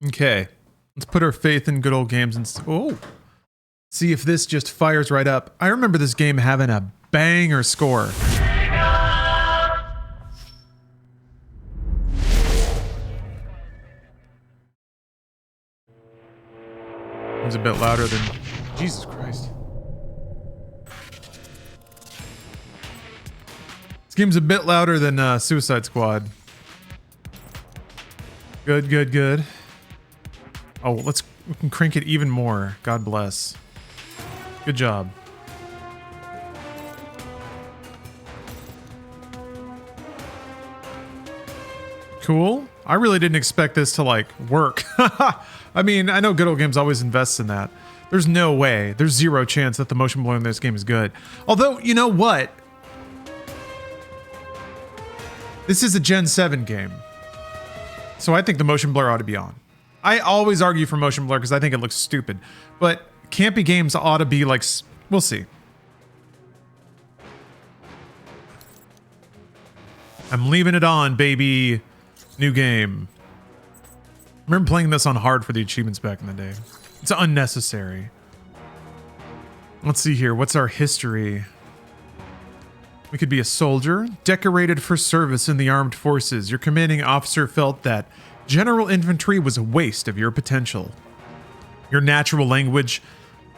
Okay. Let's put our faith in good old games and see if this just fires right up. I remember this game having a banger score. It was a bit louder than... Jesus Christ. This game's a bit louder than Suicide Squad. Good, good, good. Oh, we can crank it even more. God bless. Good job. Cool. I really didn't expect this to, like, work. I mean, I know Good Old Games always invests in that. There's no way. There's zero chance that the motion blur in this game is good. Although, you know what? This is a Gen 7 game. So I think the motion blur ought to be on. I always argue for motion blur because I think it looks stupid. But campy games ought to be like... We'll see. I'm leaving it on, baby. New game. I remember playing this on hard for the achievements back in the day. It's unnecessary. Let's see here. What's our history? We could be a soldier, decorated for service in the armed forces. Your commanding officer felt that general infantry was a waste of your potential. Your natural language,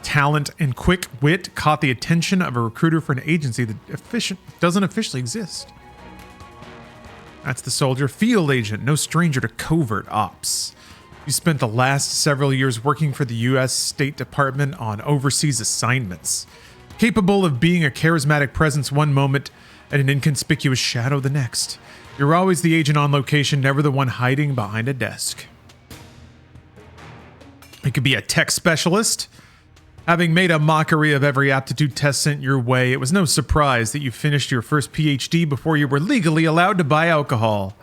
talent, and quick wit caught the attention of a recruiter for an agency that doesn't officially exist. That's the soldier. Field agent, no stranger to covert ops. You spent the last several years working for the U.S. State Department on overseas assignments. Capable of being a charismatic presence one moment and an inconspicuous shadow the next. You're always the agent on location, never the one hiding behind a desk. You could be a tech specialist. Having made a mockery of every aptitude test sent your way, it was no surprise that you finished your first PhD before you were legally allowed to buy alcohol.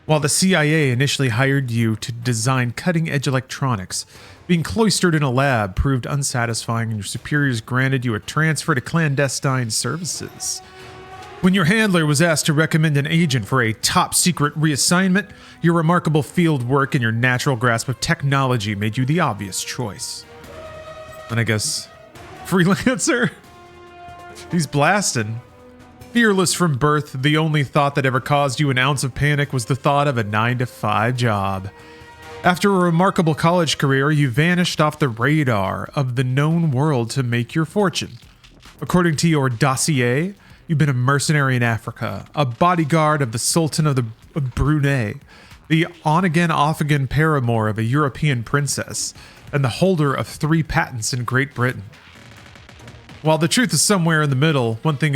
While the CIA initially hired you to design cutting-edge electronics, being cloistered in a lab proved unsatisfying and your superiors granted you a transfer to clandestine services. When your handler was asked to recommend an agent for a top-secret reassignment, your remarkable field work and your natural grasp of technology made you the obvious choice. And I guess freelancer? He's blasting. Fearless from birth, the only thought that ever caused you an ounce of panic was the thought of a 9-to-5 job. After a remarkable college career, you vanished off the radar of the known world to make your fortune. According to your dossier, you've been a mercenary in Africa, a bodyguard of the Sultan of Brunei, the on-again, off-again paramour of a European princess, and the holder of 3 patents in Great Britain. While the truth is somewhere in the middle, one thing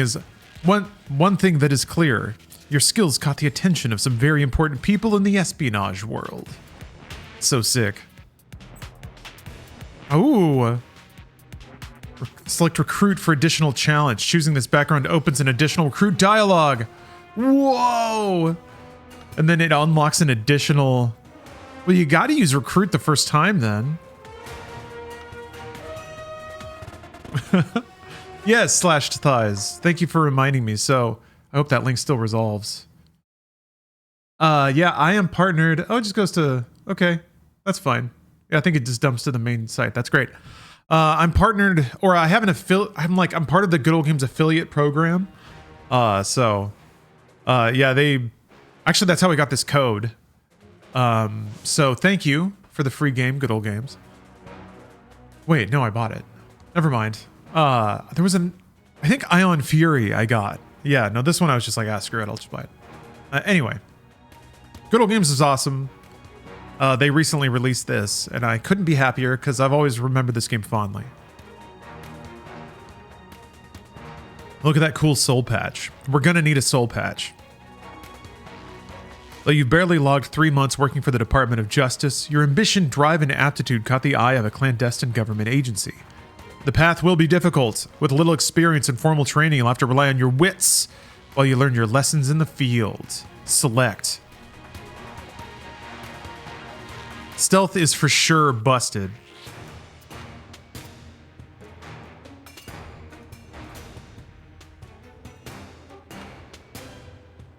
that is clear: your skills caught the attention of some very important people in the espionage world. So sick. Ooh. Select recruit for additional challenge. Choosing this background opens an additional recruit dialogue. Whoa! And then it unlocks an additional... Well, you gotta use recruit the first time then. Yes, slashed thighs. Thank you for reminding me. So I hope that link still resolves. Yeah, I am partnered. Oh, it just goes to... Okay, that's fine. Yeah, I think it just dumps to the main site. That's great. I'm partnered, or I have an affiliate. I'm part of the Good Old Games affiliate program. Yeah, actually, that's how we got this code. So thank you for the free game, Good Old Games. Wait, no, I bought it. Never mind. There was I think Ion Fury I got. Yeah, no, this one I was just like, screw it, I'll just buy it. Anyway, Good Old Games is awesome. They recently released this, and I couldn't be happier because I've always remembered this game fondly. Look at that cool soul patch. We're gonna need a soul patch. Though you've barely logged 3 months working for the Department of Justice, your ambition, drive, and aptitude caught the eye of a clandestine government agency. The path will be difficult. With little experience and formal training, you'll have to rely on your wits while you learn your lessons in the field. Select. Stealth is for sure busted.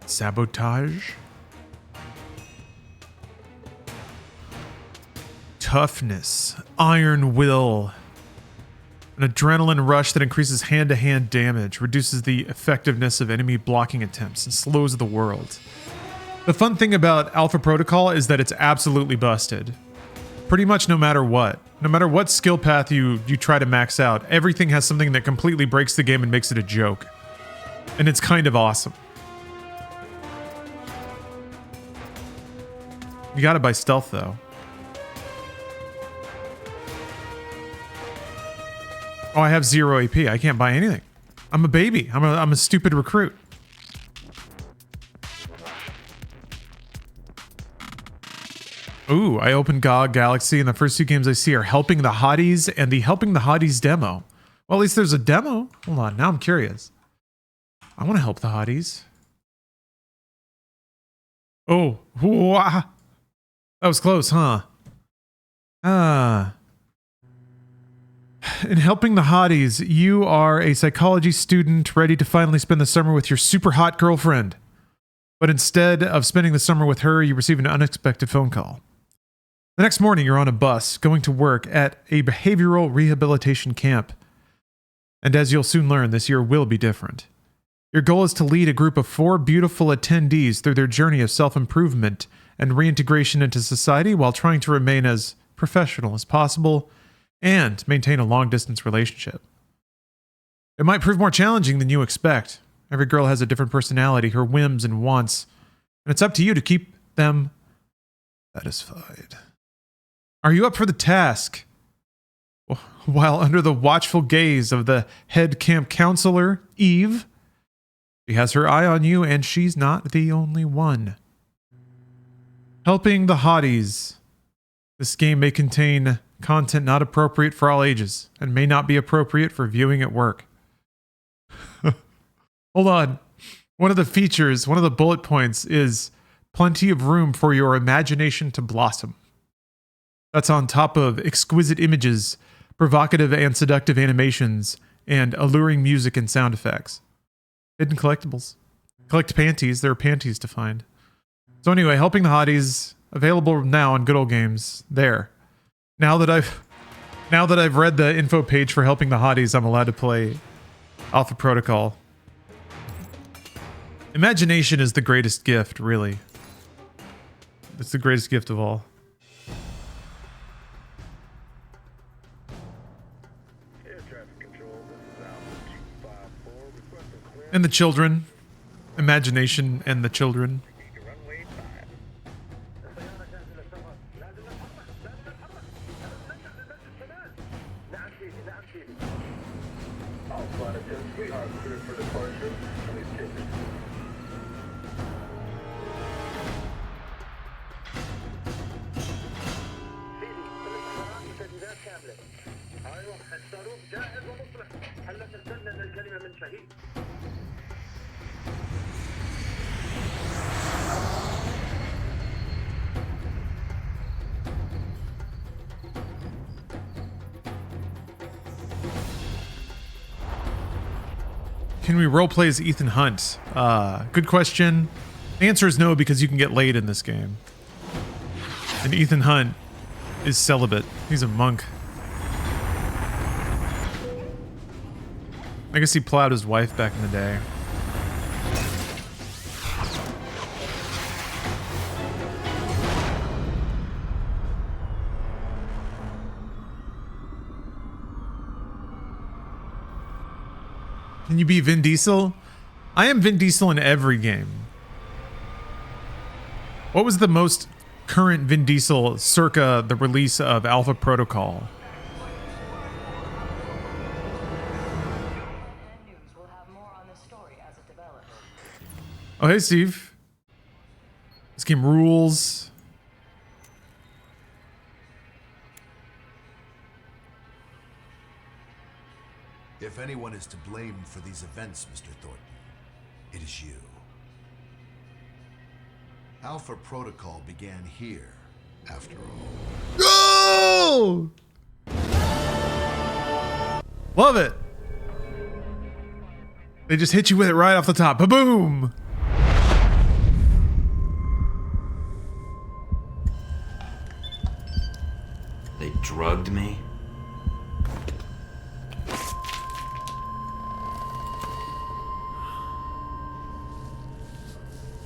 Sabotage. toughness, iron will, an adrenaline rush that increases hand-to-hand damage, reduces the effectiveness of enemy blocking attempts, and slows the world. The fun thing about Alpha Protocol is that it's absolutely busted. Pretty much no matter what. No matter what skill path you try to max out, everything has something that completely breaks the game and makes it a joke. And it's kind of awesome. You gotta buy stealth, though. Oh, I have 0 AP. I can't buy anything. I'm a baby. I'm a stupid recruit. Ooh, I opened GOG Galaxy, and the first two games I see are Helping the Hotties and the Helping the Hotties demo. Well, at least there's a demo. Hold on, now I'm curious. I want to help the hotties. Oh, wah. That was close, huh? In Helping the Hotties, you are a psychology student ready to finally spend the summer with your super hot girlfriend. But instead of spending the summer with her, you receive an unexpected phone call. The next morning, you're on a bus going to work at a behavioral rehabilitation camp. And as you'll soon learn, this year will be different. Your goal is to lead a group of 4 beautiful attendees through their journey of self-improvement and reintegration into society while trying to remain as professional as possible and maintain a long-distance relationship. It might prove more challenging than you expect. Every girl has a different personality, her whims and wants, and it's up to you to keep them satisfied. Are you up for the task? While under the watchful gaze of the head camp counselor, Eve, she has her eye on you, and she's not the only one. Helping the Hotties. This game may contain content not appropriate for all ages, and may not be appropriate for viewing at work. Hold on. One of the features, one of the bullet points is plenty of room for your imagination to blossom. That's on top of exquisite images, provocative and seductive animations, and alluring music and sound effects. Hidden collectibles. Collect panties. There are panties to find. So anyway, Helping the Hotties, available now on Good Old Games. There. Now that I've read the info page for Helping the Hotties, I'm allowed to play Alpha Protocol. Imagination is the greatest gift, really. It's the greatest gift of all. And the children. Imagination and the children. Can we roleplay as Ethan Hunt? Good question. The answer is no, because you can get laid in this game. And Ethan Hunt is celibate. He's a monk. I guess he plowed his wife back in the day. Can you be Vin Diesel? I am Vin Diesel in every game. What was the most current Vin Diesel circa the release of Alpha Protocol? Oh, hey, Steve. This game rules. If anyone is to blame for these events, Mr. Thornton, it is you. Alpha Protocol began here, after all. Go! Love it. They just hit you with it right off the top. Ba-boom! They drugged me?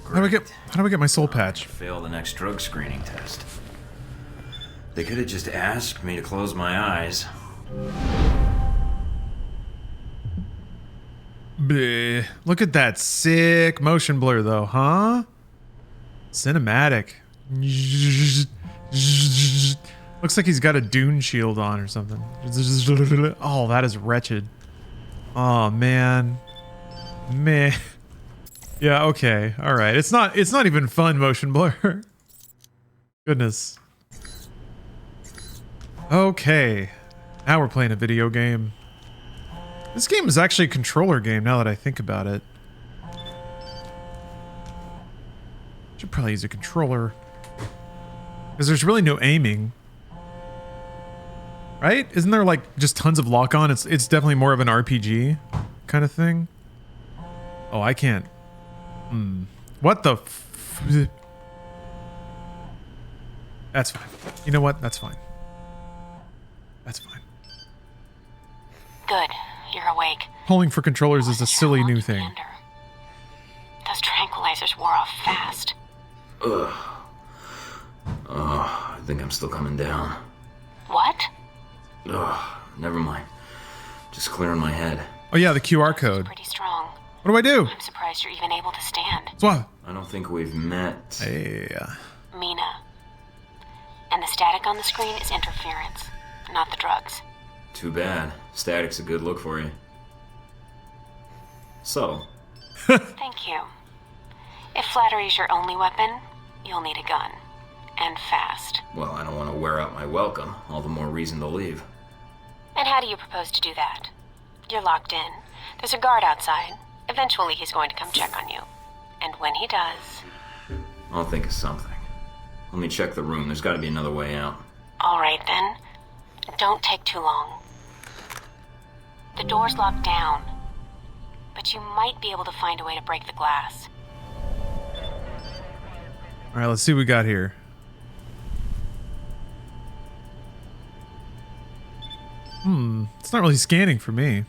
How do I get my soul patch? Fail the next drug screening test. They could have just asked me to close my eyes. Bleh. Look at that sick motion blur though, huh? Cinematic. Looks like he's got a dune shield on or something. Oh, that is wretched. Oh man. Man. Yeah, okay. All right. It's not even fun motion blur. Goodness. Okay. Now we're playing a video game. This game is actually a controller game now that I think about it. Should probably use a controller. Because there's really no aiming. Right? Isn't there like just tons of lock on? It's definitely more of an RPG kind of thing. Oh, I can't. What the That's fine. You know what? That's fine. That's fine. Good. You're awake. Pulling for controllers is a silly new thing. Those tranquilizers wore off fast. Ugh. Oh, I think I'm still coming down. What? Ugh, never mind. Just clearing my head. Oh yeah, the QR code. Pretty strong. What do I do? I'm surprised you're even able to stand. What? I don't think we've met. Hey. Mina. And the static on the screen is interference, not the drugs. Too bad. Static's a good look for you. So. Thank you. If flattery's your only weapon, you'll need a gun. And fast. Well, I don't want to wear out my welcome. All the more reason to leave. And how do you propose to do that? You're locked in. There's a guard outside. Eventually he's going to come check on you. And when he does... I'll think of something. Let me check the room. There's got to be another way out. All right, then. Don't take too long. The door's locked down. But you might be able to find a way to break the glass. Alright, let's see what we got here. It's not really scanning for me.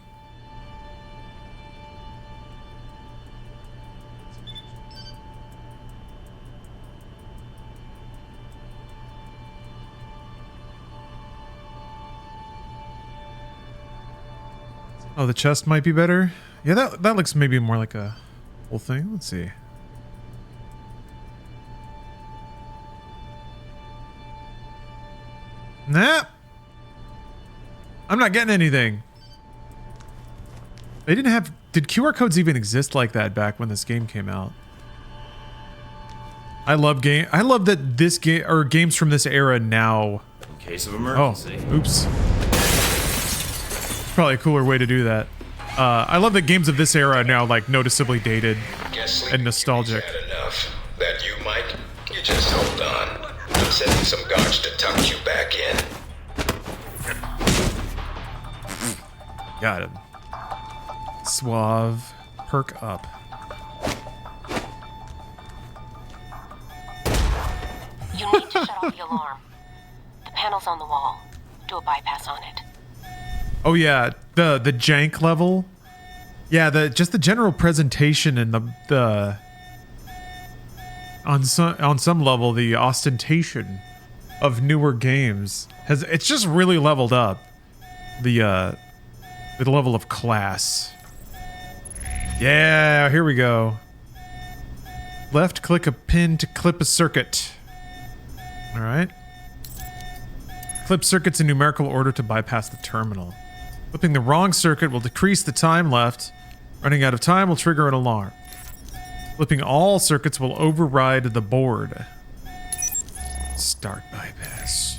Oh, the chest might be better. Yeah, that looks maybe more like a whole thing. Let's see. Nah. I'm not getting anything. They didn't have... Did QR codes even exist like that back when this game came out? I love that this game, or games from this era now... In case of emergency. Oh, oops. Probably a cooler way to do that. I love that games of this era are now like noticeably dated and nostalgic. Had enough. That you, Mike? You just hold on. I'm sending some guards to tuck you back in. Got him. Suave. Perk up. You need to shut off the alarm. The panel's on the wall. Do a bypass on it. Oh yeah, the jank level. Yeah, just the general presentation and the on some level the ostentation of newer games it's just really leveled up the level of class. Yeah, here we go. Left click a pin to clip a circuit. All right. Clip circuits in numerical order to bypass the terminal. Flipping the wrong circuit will decrease the time left. Running out of time will trigger an alarm. Flipping all circuits will override the board. Start bypass.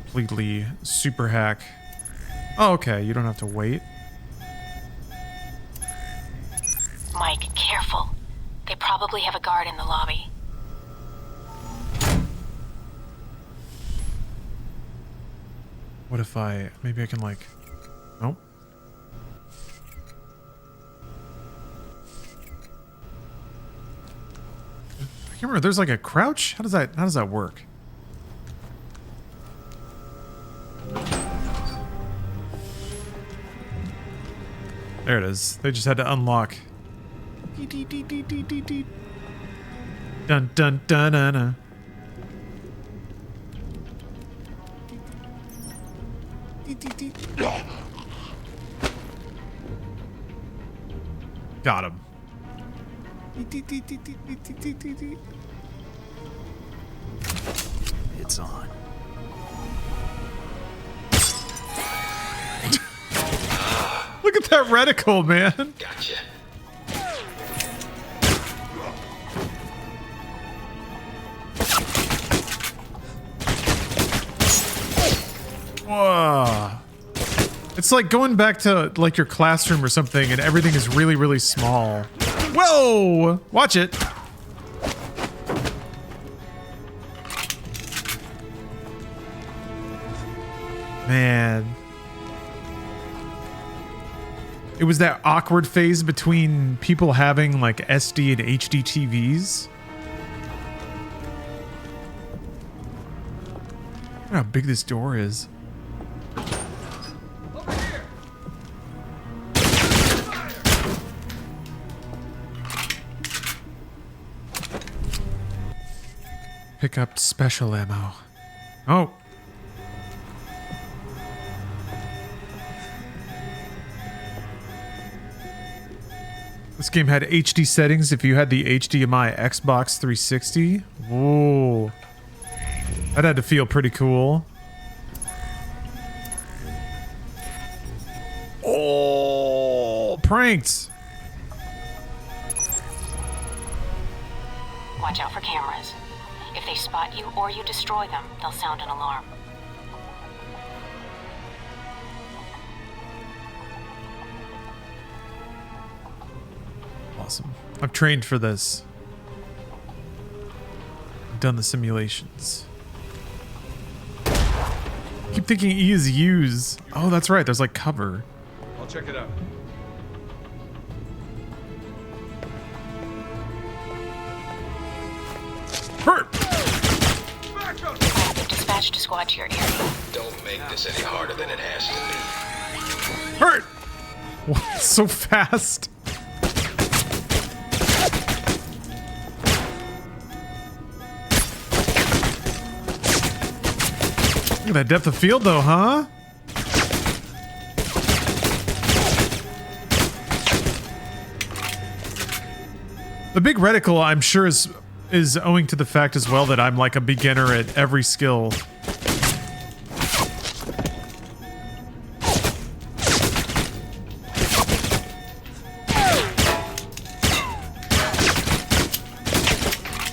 Completely super hack. Oh, okay, you don't have to wait. Mike, careful. They probably have a guard in the lobby. What if maybe I can like, nope. I can't remember, there's like a crouch? How does that work? There it is. They just had to unlock. Dun dun dun dun dun. Got him. It's on. Look at that reticle, man. Gotcha. Whoa. It's like going back to like your classroom or something and everything is really, really small. Whoa! Watch it. Man. It was that awkward phase between people having like SD and HD TVs. Look how big this door is. Pick up special ammo. Oh. This game had HD settings if you had the HDMI Xbox 360. Whoa. That had to feel pretty cool. Oh, pranked. Watch out for cameras. If they spot you or you destroy them, they'll sound an alarm. Awesome. I've trained for this. I've done the simulations. Keep thinking E is use. Oh, that's right. There's like cover. I'll check it out. Hurt! Dispatched a squad to your area. Don't make this any harder than it has to be. Hurt! What? So fast. Look at that depth of field though, huh? The big reticle, I'm sure, is owing to the fact as well that I'm like a beginner at every skill.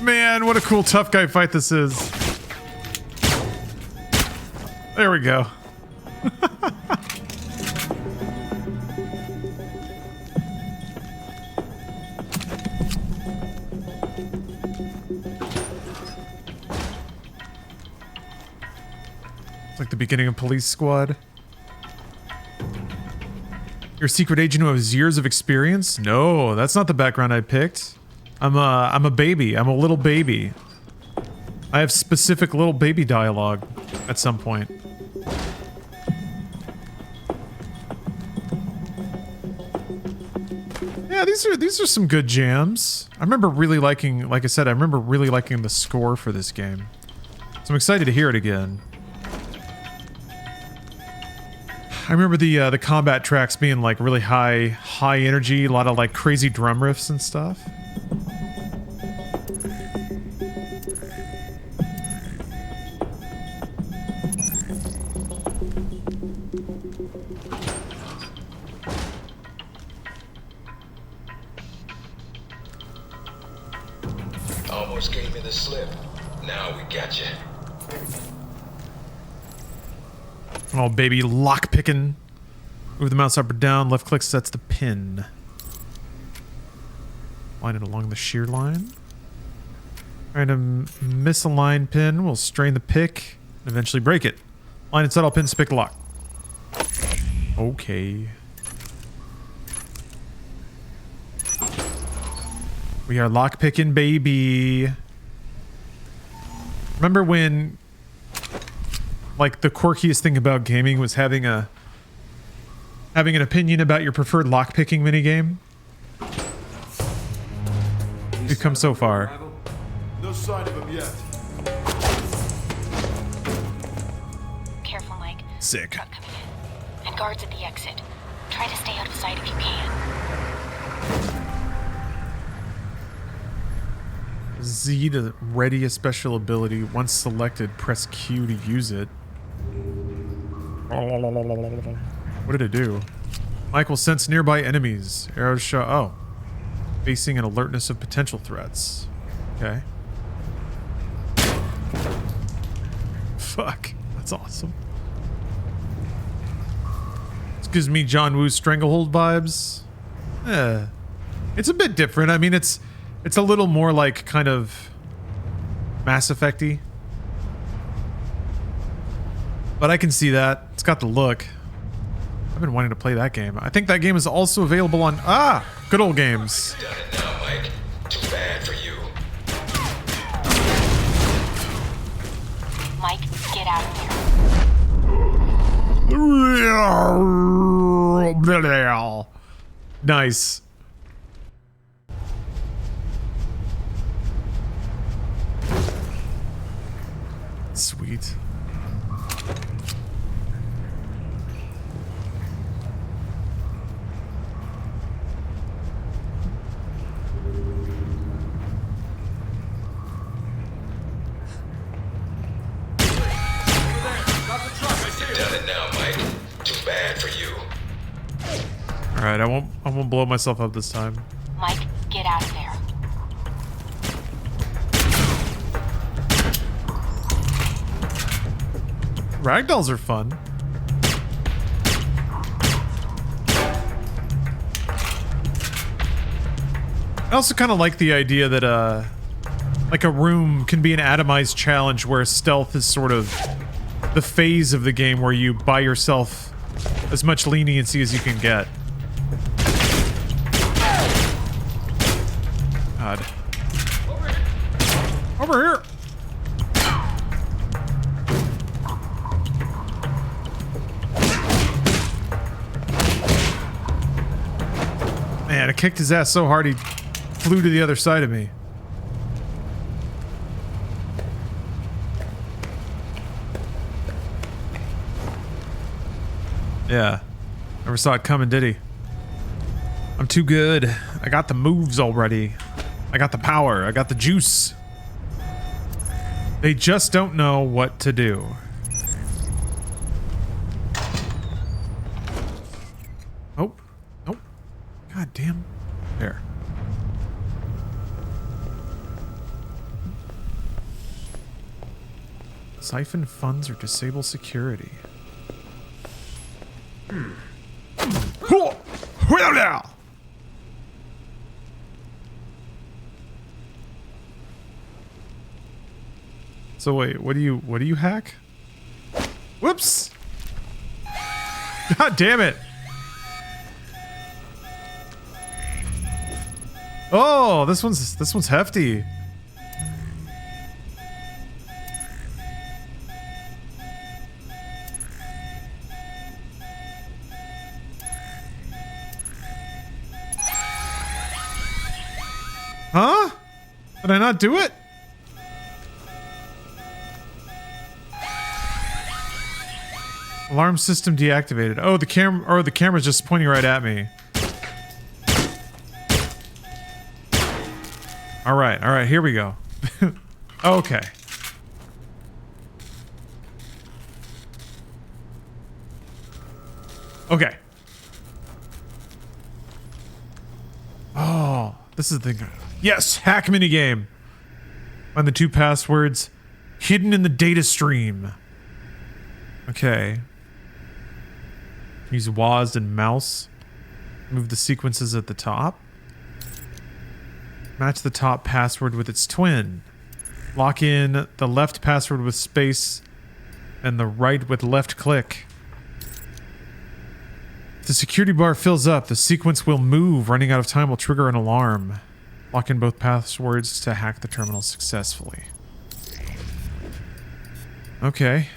Man, what a cool tough guy fight this is. There we go. It's like the beginning of Police Squad. You're a secret agent who has years of experience? No, that's not the background I picked. I'm a baby. I'm a little baby. I have specific little baby dialogue at some point. Yeah, these are some good jams. I remember really liking, like I said, I remember really liking the score for this game. So I'm excited to hear it again. I remember the combat tracks being like really high energy, a lot of like crazy drum riffs and stuff. Almost gave me the slip. Now we got you. Oh, baby, lock picking. Move the mouse up or down. Left click sets the pin. Line it along the shear line. Trying to misalign pin. We'll strain the pick and eventually break it. Line and set all pins to pick the lock. Okay. We are lock picking, baby. Remember when like the quirkiest thing about gaming was having an opinion about your preferred lockpicking minigame. We've come so far. No sign of him yet. Careful, Mike. Sick. Truck coming in. And guards at the exit. Try to stay out of sight if you can. Z to ready a special ability. Once selected, press Q to use it. What did it do? Mike will sense nearby enemies. Arrows show. Oh. Facing an alertness of potential threats. Okay. Fuck. That's awesome. This gives me John Woo's Stranglehold vibes. It's a bit different. I mean, it's a little more like kind of Mass Effect-y. But I can see that. It's got the look. I've been wanting to play that game. I think that game is also available on... Ah! Good old games. Done it now, Mike. Too bad for you. Mike, get out of there. Nice. Sweet. Done it now, Mike. Too bad for you. All right, I won't blow myself up this time. Mike, get out of there. Ragdolls are fun. I also kind of like the idea that like a room can be an atomized challenge where stealth is sort of the phase of the game where you buy yourself as much leniency as you can get. God. Over here. Man, I kicked his ass so hard he flew to the other side of me. Yeah. Never saw it coming, did he? I'm too good. I got the moves already. I got the power. I got the juice. They just don't know what to do. Oh. Nope. God damn. There. Siphon funds or disable security. So wait, what do you hack? Whoops! God damn it! Oh, this one's hefty. Huh? Did I not do it? Alarm system deactivated. Oh, the camera's just pointing right at me. All right, here we go. Okay. Okay. Oh, this is the thing. Yes, hack minigame. Find the 2 passwords hidden in the data stream. Okay. Use WASD and mouse. Move the sequences at the top. Match the top password with its twin. Lock in the left password with space and the right with left click. If the security bar fills up, the sequence will move. Running out of time will trigger an alarm. Lock in both passwords to hack the terminal successfully. Okay.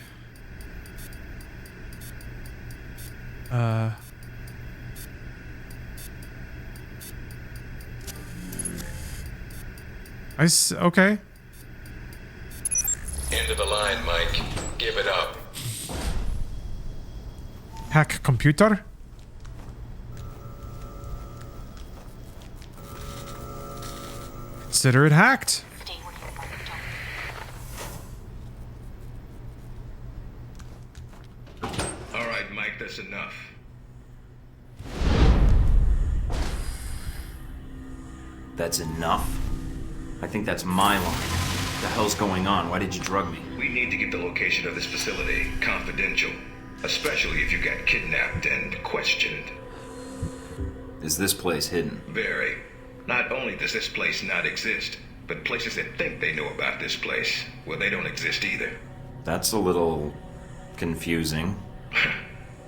Okay. End of the line, Mike. Give it up. Hack computer? Consider it hacked. Stay where you are. Don't. All right, Mike, that's enough. That's enough? I think that's my line. What the hell's going on? Why did you drug me? We need to get the location of this facility confidential, especially if you got kidnapped and questioned. Is this place hidden? Very. Not only does this place not exist, but places that think they know about this place, well, they don't exist either. That's a little confusing.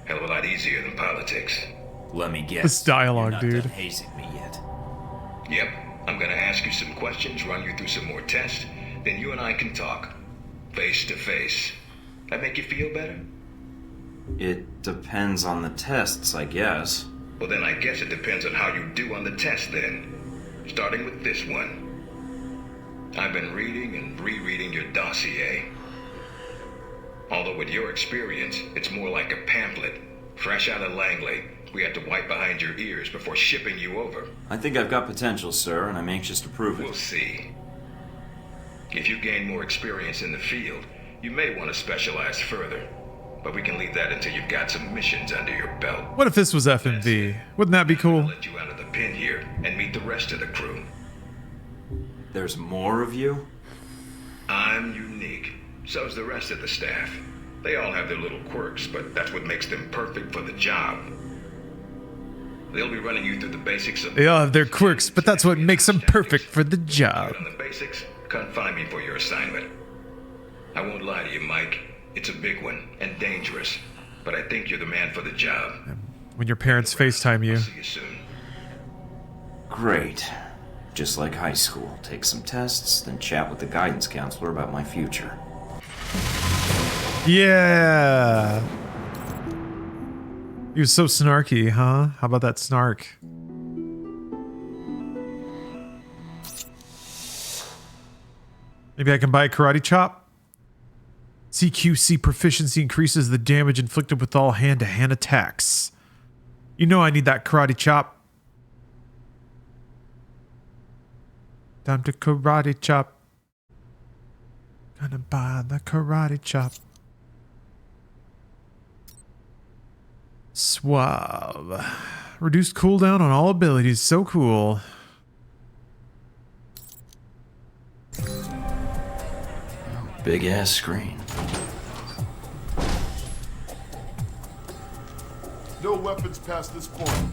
Hell of a lot easier than politics. Let me guess. This dialogue, You're not dude. done hazing me yet. Yep, I'm gonna ask you some questions, run you through some more tests, then you and I can talk. Face to face. That make you feel better? It depends on the tests, I guess. Well, then I guess it depends on how you do on the test then. Starting with this one. I've been reading and rereading your dossier. Although with your experience, it's more like a pamphlet. Fresh out of Langley, we had to wipe behind your ears before shipping you over. I think I've got potential, sir, and I'm anxious to prove We'll it. see. If you gain more experience in the field, you may want to specialize further. But we can leave that until you've got some missions under your belt. What if this was FMV? Wouldn't that be I'll cool? let you out of the pen here and meet the rest of the crew. There's more of you? I'm unique. So's the rest of the staff. They all have their little quirks, but that's what makes them perfect for the job. They'll be running you through the basics of... They all have their quirks, but that's what makes them perfect for the job. On the basics, come find me for your assignment. I won't lie to you, Mike. It's a big one and dangerous, but I think you're the man for the job. When your parents FaceTime you. I'll see you soon. Great. Just like high school. Take some tests, then chat with the guidance counselor about my future. Yeah. He was so snarky, huh? How about that snark? Maybe I can buy a karate chop? CQC proficiency increases the damage inflicted with all hand-to-hand attacks. You know I need that karate chop. Time to karate chop. Gonna buy the karate chop. Suave. Reduced cooldown on all abilities. So cool. Big ass screen. No weapons past this point.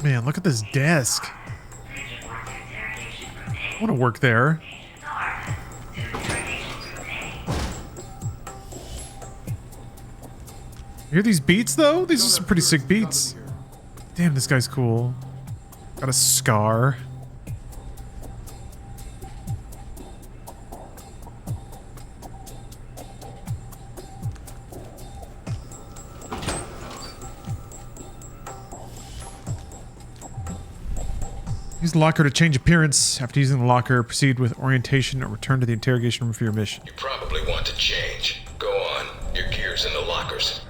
Man, look at this desk. I want to work there. You hear these beats, though? These are some pretty sick beats. Damn, this guy's cool. Got a scar. Use the locker to change appearance. After using the locker, proceed with orientation or return to the interrogation room for your mission. You probably want to change. Go on. Your gear's in the lockers.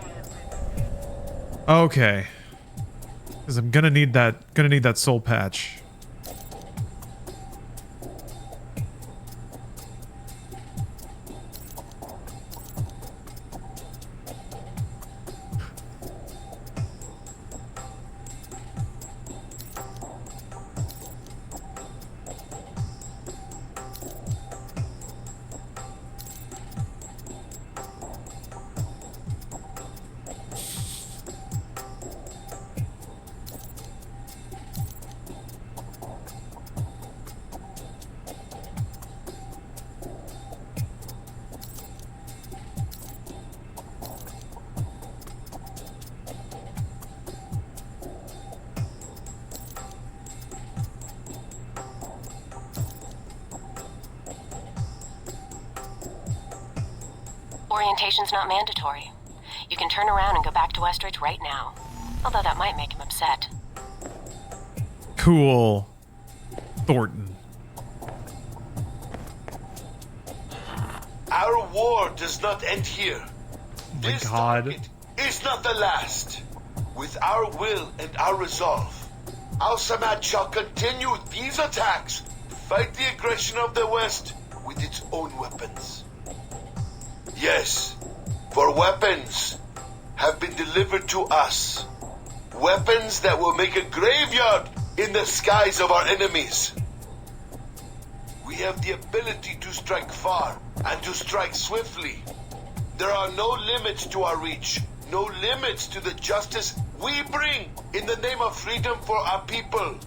Okay. Because I'm gonna need that soul patch. Orientation's not mandatory. You can turn around and go back to Westridge right now. Although that might make him upset. Cool. Thornton. Our war does not end here. My This God. target is not the last. With our will and our resolve, Al-Samad shall continue these attacks to fight the aggression of the West with its own weapons. Yes, for weapons have been delivered to us. Weapons that will make a graveyard in the skies of our enemies. We have the ability to strike far and to strike swiftly. There are no limits to our reach, no limits to the justice we bring in the name of freedom for our people.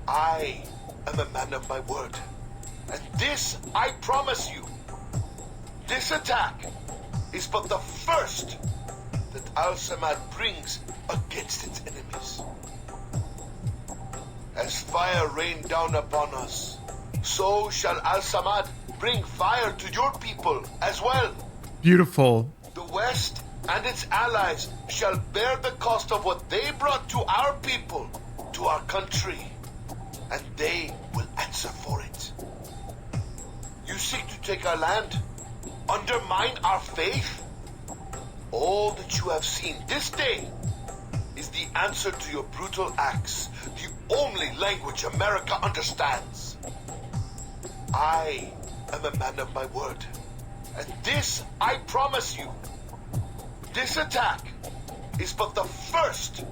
I am a man of my word, and this I promise you. This attack is but the first that Al-Samad brings against its enemies. As fire rained down upon us, so shall Al-Samad bring fire to your people as well. Beautiful. The West and its allies shall bear the cost of what they brought to our people, to our country, and they will answer for it. You seek to take our land, undermine our faith? All that you have seen this day is the answer to your brutal acts, the only language America understands. I am a man of my word, and this I promise you. This attack is but the first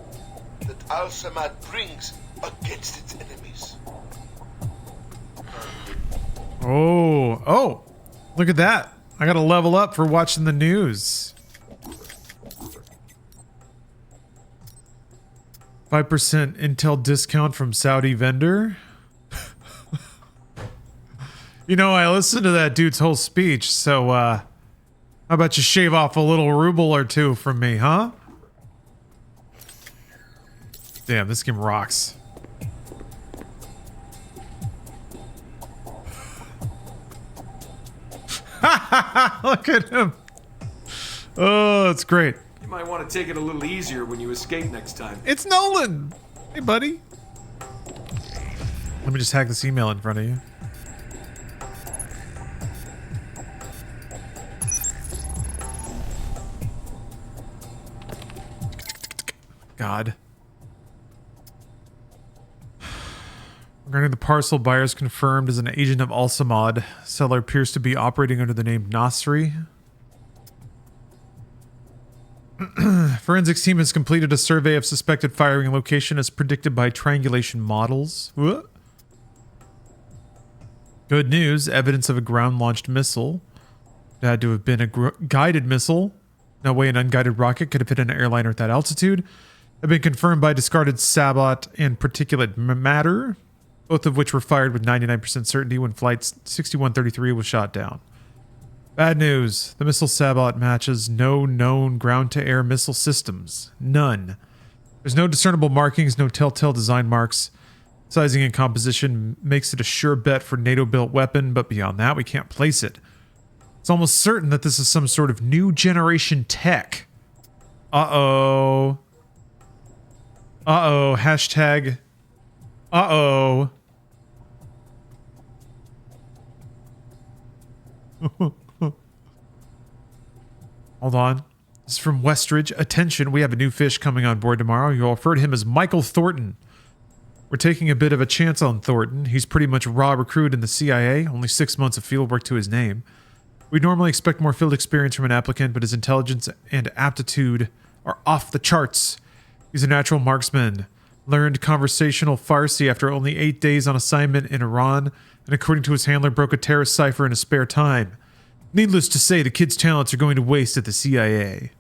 that Al-Samad brings against its enemies. Oh, look at that. I got to level up for watching the news. 5% Intel discount from Saudi vendor. You know, I listened to that dude's whole speech, so how about you shave off a little ruble or two from me, huh? Damn, this game rocks. Look at him. Oh, it's great. You might want to take it a little easier when you escape next time. It's Nolan. Hey, buddy. Let me just hack this email in front of you. God. Regarding the parcel, buyers confirmed as an agent of Al-Samad. Seller appears to be operating under the name Nasri. Forensics team has completed a survey of suspected firing location as predicted by triangulation models. What? Good news, evidence of a ground-launched missile. It had to have been a guided missile. No way an unguided rocket could have hit an airliner at that altitude. Have been confirmed by discarded sabot and particulate matter, both of which were fired with 99% certainty when Flight 6133 was shot down. Bad news. The missile sabot matches no known ground-to-air missile systems. None. There's no discernible markings, no telltale design marks. Sizing and composition makes it a sure bet for NATO-built weapon, but beyond that, we can't place it. It's almost certain that this is some sort of new generation tech. Uh-oh. Uh-oh. Hashtag. Uh-oh. Hold on. This is from Westridge. Attention, we have a new fish coming on board tomorrow. You'll refer to him as Michael Thornton. We're taking a bit of a chance on Thornton. He's pretty much a raw recruit in the CIA, only 6 months of field work to his name. We'd normally expect more field experience from an applicant, but his intelligence and aptitude are off the charts. He's a natural marksman, learned conversational Farsi after only 8 days on assignment in Iran, and according to his handler, broke a terrorist cipher in his spare time. Needless to say, the kid's talents are going to waste at the CIA.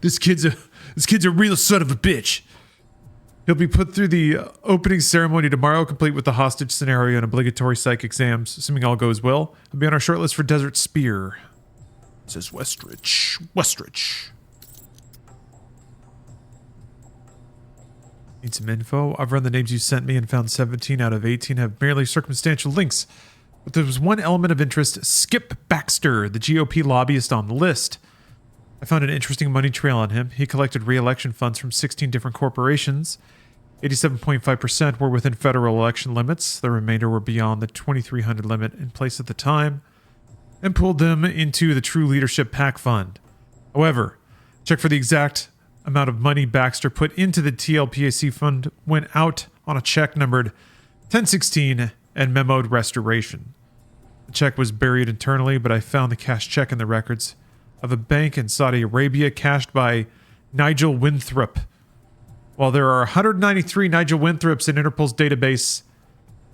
This kid's a real son of a bitch. He'll be put through the opening ceremony tomorrow, complete with the hostage scenario and obligatory psych exams, assuming all goes well. He'll be on our shortlist for Desert Spear. It says Westridge. Westridge. Need some info? I've run the names you sent me and found 17 out of 18 have merely circumstantial links But there was one element of interest: Skip Baxter, the GOP lobbyist on the list. I found an interesting money trail on him. He collected re-election funds from 16 different corporations. 87.5% were within federal election limits. The remainder were beyond the 2,300 limit in place at the time, and pulled them into the True Leadership PAC fund. However, check for the exact amount of money Baxter put into the TLPAC fund went out on a check numbered 1016 and memoed restoration. The check was buried internally, but I found the cash check in the records of a bank in Saudi Arabia cashed by Nigel Winthrop. While there are 193 Nigel Winthrops in Interpol's database,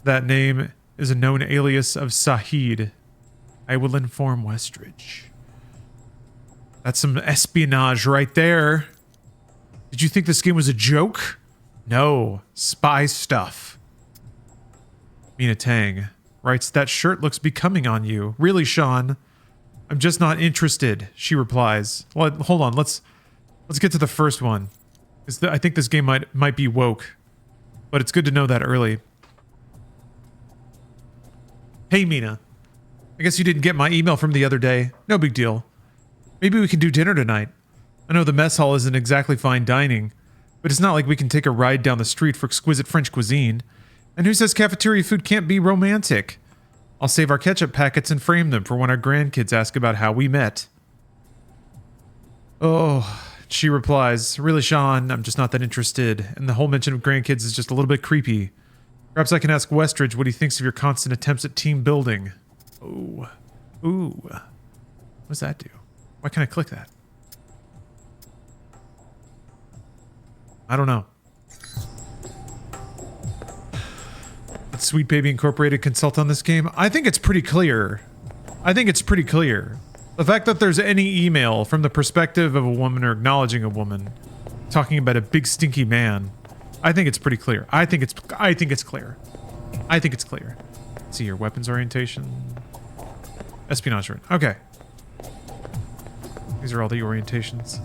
that name is a known alias of Sahid. I will inform Westridge. That's some espionage right there. Did you think this game was a joke? No, spy stuff. Mina Tang writes, that shirt looks becoming on you. Really, Sean? I'm just not interested, she replies. Well, hold on, let's get to the first one. I think this game might be woke, but it's good to know that early. Hey, Mina. I guess you didn't get my email from the other day. No big deal. Maybe we can do dinner tonight. I know the mess hall isn't exactly fine dining, but it's not like we can take a ride down the street for exquisite French cuisine. And who says cafeteria food can't be romantic? I'll save our ketchup packets and frame them for when our grandkids ask about how we met. Oh, she replies, really, Sean, I'm just not that interested, and the whole mention of grandkids is just a little bit creepy. Perhaps I can ask Westridge what he thinks of your constant attempts at team building. Ooh. Ooh. What does that do? Why can't I click that? I don't know. Did Sweet Baby Incorporated consult on this game? I think it's pretty clear. The fact that there's any email from the perspective of a woman or acknowledging a woman talking about a big stinky man, I think it's pretty clear. I think it's clear. Let's see here, weapons orientation. Espionage. Okay. These are all the orientations.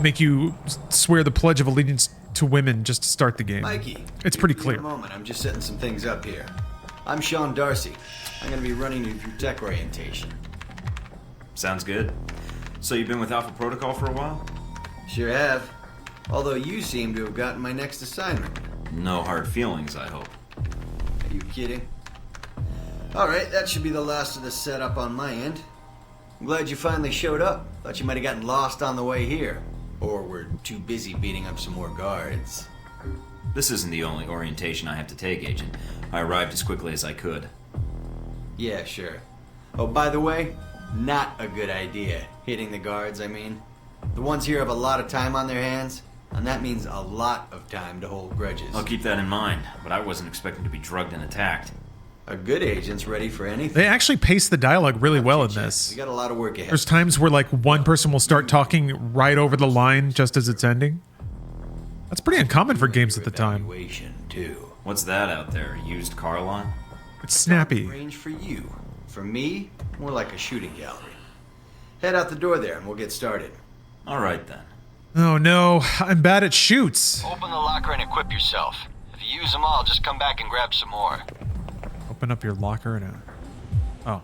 Make you swear the Pledge of Allegiance to women just to start the game. Mikey, it's pretty clear. In a moment, I'm just setting some things up here. I'm Sean Darcy. I'm going to be running you through tech orientation. Sounds good. So you've been with Alpha Protocol for a while? Sure have. Although you seem to have gotten my next assignment. No hard feelings, I hope. Are you kidding? Alright, that should be the last of the setup on my end. I'm glad you finally showed up. Thought you might have gotten lost on the way here. Or were too busy beating up some more guards. This isn't the only orientation I have to take, Agent. I arrived as quickly as I could. Yeah, sure. Oh, by the way, not a good idea. Hitting the guards, I mean. The ones here have a lot of time on their hands, and that means a lot of time to hold grudges. I'll keep that in mind, but I wasn't expecting to be drugged and attacked. A good agent's ready for anything. They actually pace the dialogue really well in this. We got a lot of work ahead. There's times where like one person will start talking right over the line just as it's ending. That's pretty uncommon for games at the time. Too. What's that out there? A used car lot? It's snappy. Range for you. For me, more like a shooting gallery. Head out the door there and we'll get started. All right then. Oh no, I'm bad at shoots. Open the locker and equip yourself. If you use them all, just come back and grab some more. Open up your locker and oh.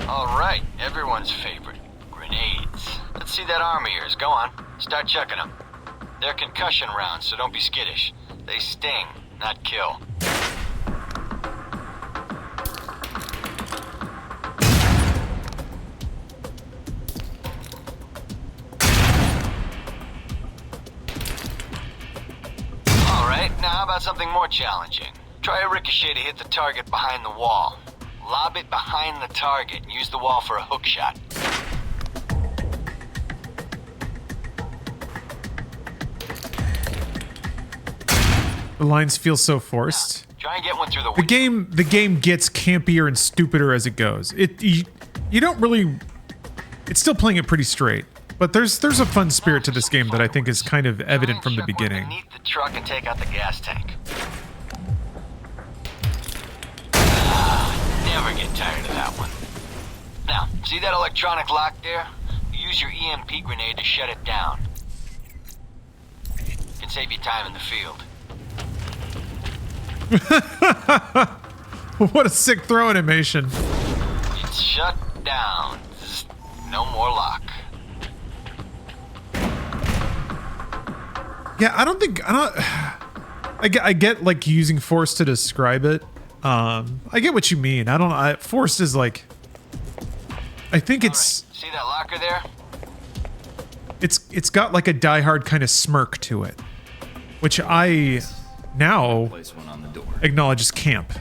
All right, everyone's favorite. Grenades. Let's see that arm of yours. Go on. Start chucking them. They're concussion rounds, so don't be skittish. They sting, not kill. All right, now how about something more challenging? Try a ricochet to hit the target behind the wall. Lob it behind the target and use the wall for a hook shot. The lines feel so forced. Try and get one through the The game gets campier and stupider as it goes. You don't really. It's still playing it pretty straight, but there's a fun spirit to this game that I think is kind of evident from the beginning. Beneath the truck and take out the gas tank. Never get tired of that one. Now, see that electronic lock there? Use your EMP grenade to shut it down. save you time in the field. What a sick throw animation. It's shut down. No more lock. Yeah, I get like using force to describe it. I get what you mean. Force is like, I think it's, See that locker there? it's got like a diehard kind of smirk to it, which I now Place one on the door. acknowledge as camp.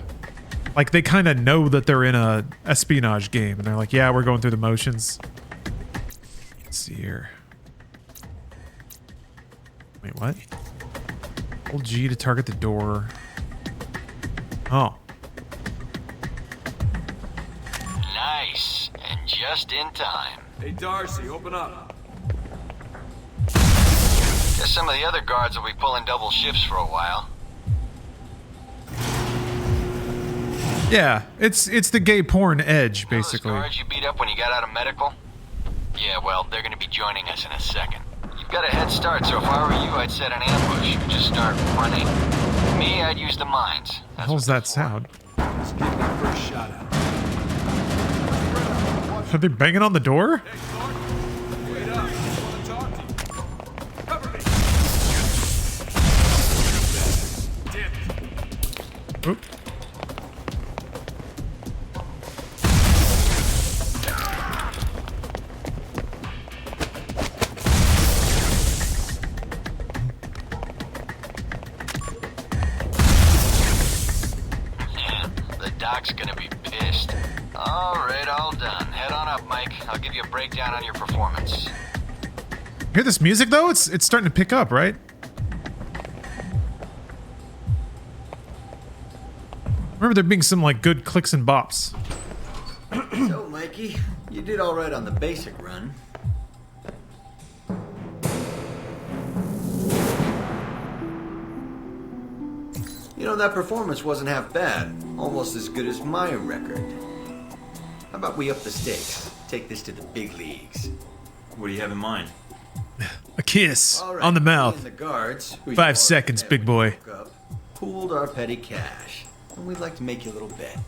Like they kind of know that they're in a espionage game and they're like, yeah, we're going through the motions. Let's see here. Wait, what? Hold G to target the door. Oh. Nice. And just in time. Hey, Darcy, open up. Guess some of the other guards will be pulling double shifts for a while. Yeah, it's the gay porn edge, basically. Those guards you beat up when you got out of medical? Yeah, well, they're gonna be joining us in a second. You've got a head start, so if I were you, I'd set an ambush. Just start running. Me, I'd use the mines. What the hell's that sound? Let's get that first shot out. Are they banging on the door? Hey, Thornton. Wait up. I want to talk to you. Cover me. Damn it. Oop. Doc's gonna be pissed. Alright, all done. Head on up, Mike. I'll give you a breakdown on your performance. Hear this music though? It's starting to pick up, right? Remember there being some like good clicks and bops. So, Mikey, you did all right on the basic run. You know, that performance wasn't half bad. Almost as good as my record. How about we up the stakes? Take this to the big leagues. What do you have in mind? A kiss All right, on the me mouth. and the guards, who you 5 already seconds, met big when boy. you woke up, pooled our petty cash. And we'd like to make you a little bet.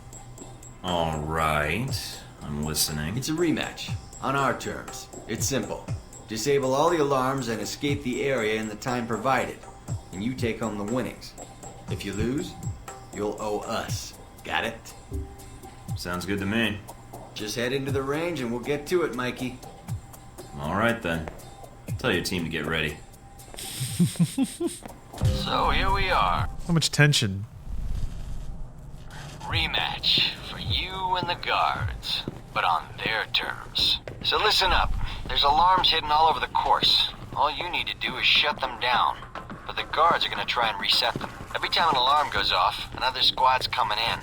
All right, I'm listening. It's a rematch, on our terms. It's simple. Disable all the alarms and escape the area in the time provided. And you take home the winnings. If you lose, you'll owe us. Got it? Sounds good to me. Just head into the range and we'll get to it, Mikey. All right then. Tell your team to get ready. So here we are. So much tension. Rematch for you and the guards, but on their terms. So listen up. There's alarms hidden all over the course. All you need to do is shut them down. But the guards are gonna try and reset them. Every time an alarm goes off, another squad's coming in.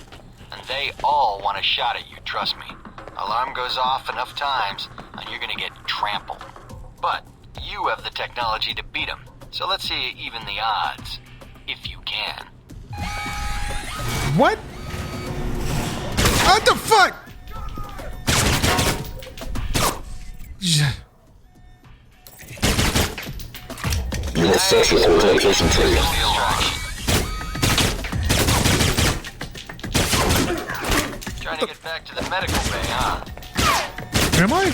And they all want a shot at you, trust me. Alarm goes off enough times, and you're gonna get trampled. But you have the technology to beat them. So let's see you even the odds. If you can. What? What the fuck? You will search with infiltration tree. Trying to get back to the medical bay, huh? Am I?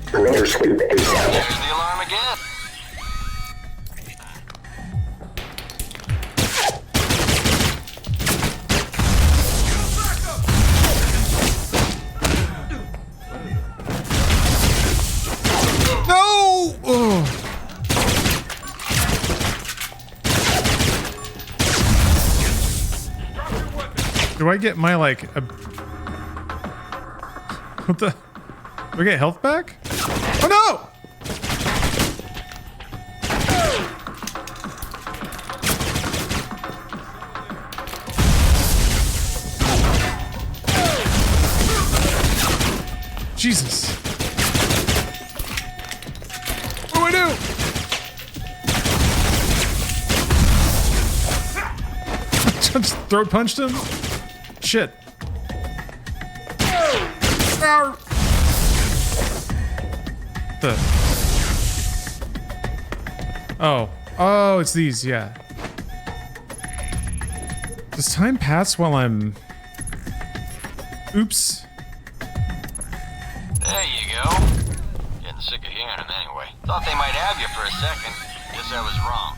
Perimeter sweep ASAP. There's the alarm again. No! Oh. Do I get my like what the? Do I get health back? Oh no! Jesus. What do I do? Just throat punched him? Shit. Ow. Oh. Oh, it's these, yeah. Does time pass while I'm... Oops. There you go. Getting sick of hearing them anyway. Thought they might have you for a second. Guess I was wrong.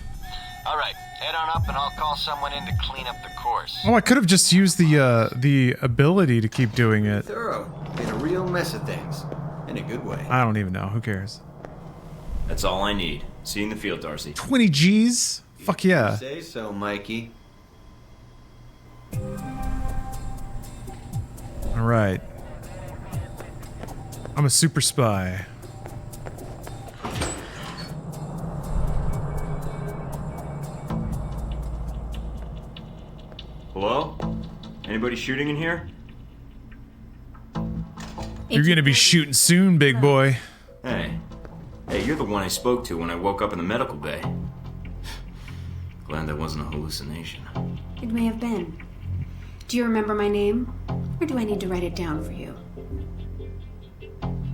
All right, head on up and I'll call someone in to clean up the course. Oh, I could have just used the ability to keep doing it. Thorough. Made a real mess of things. In a good way. I don't even know. Who cares? That's all I need. See you in the field, Darcy. 20 G's? Fuck yeah. You say so, Mikey. All right. I'm a super spy. Hello? Anybody shooting in here? You're gonna be shooting soon, big boy. Hey. Hey, you're the one I spoke to when I woke up in the medical bay. Glad that wasn't a hallucination. It may have been. Do you remember my name? Or do I need to write it down for you?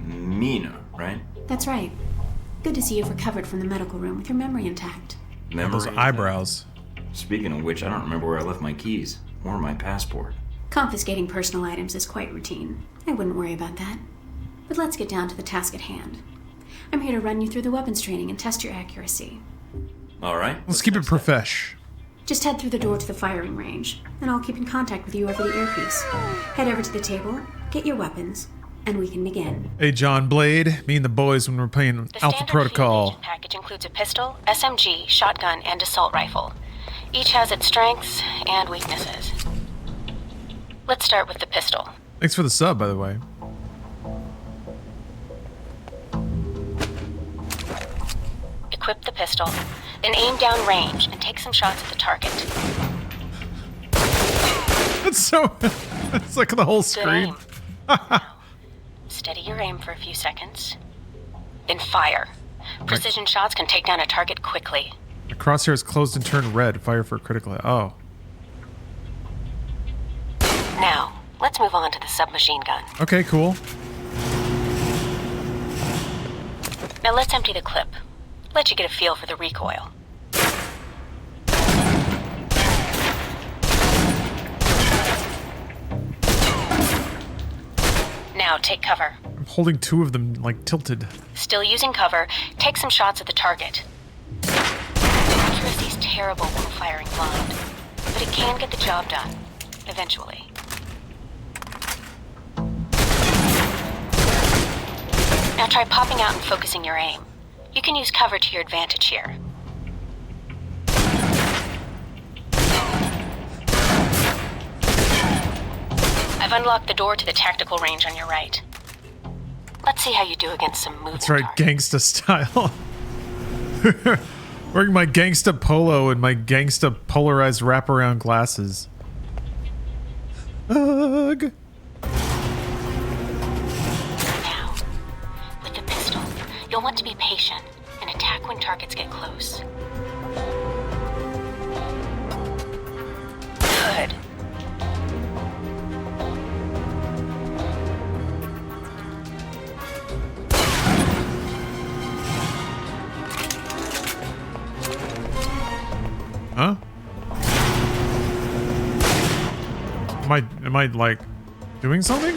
Mina, right? That's right. Good to see you've recovered from the medical room with your memory intact. Memory? Those eyebrows. Speaking of which, I don't remember where I left my keys. Or my passport. Confiscating personal items is quite routine. I wouldn't worry about that. But let's get down to the task at hand. I'm here to run you through the weapons training and test your accuracy. Alright. Let's keep it profesh. Just head through the door to the firing range, and I'll keep in contact with you over the earpiece. Head over to the table, get your weapons, and we can begin. Hey, John Blade. Me and the boys when we're playing The Alpha standard Protocol. field package includes a pistol, SMG, shotgun, and assault rifle. Each has its strengths and weaknesses. Let's start with the pistol. Thanks for the sub, by the way. Equip the pistol, then aim down range and take some shots at the target. That's so... It's like the whole Good screen. aim. Now, steady your aim for a few seconds. Then fire. Precision shots can take down a target quickly. The crosshair is closed and turned red. Fire for a critical hit. Oh. Now, let's move on to the submachine gun. Okay, cool. Now let's empty the clip. Let you get a feel for the recoil. Now take cover. I'm holding two of them, like, tilted. Still using cover, take some shots at the target. Accuracy's terrible when firing blind, but it can get the job done, eventually. Now try popping out and focusing your aim. You can use cover to your advantage here. I've unlocked the door to the tactical range on your right. Let's see how you do against some moving That's right, targets. gangsta style. Wearing my gangsta polo and my gangsta polarized wraparound glasses. Ugh. Now, with the pistol, you'll want to be patient and attack when targets get close. Good. Huh? Am I like doing something?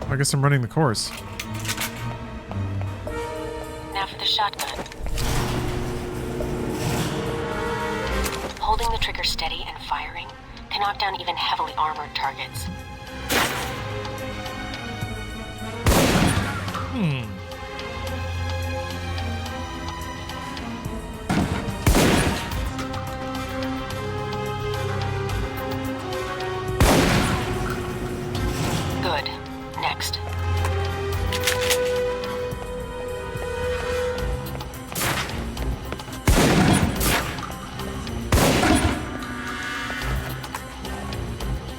I guess I'm running the course. Now for the shotgun. Holding the trigger steady and firing can knock down even heavily armored targets. Good. Next.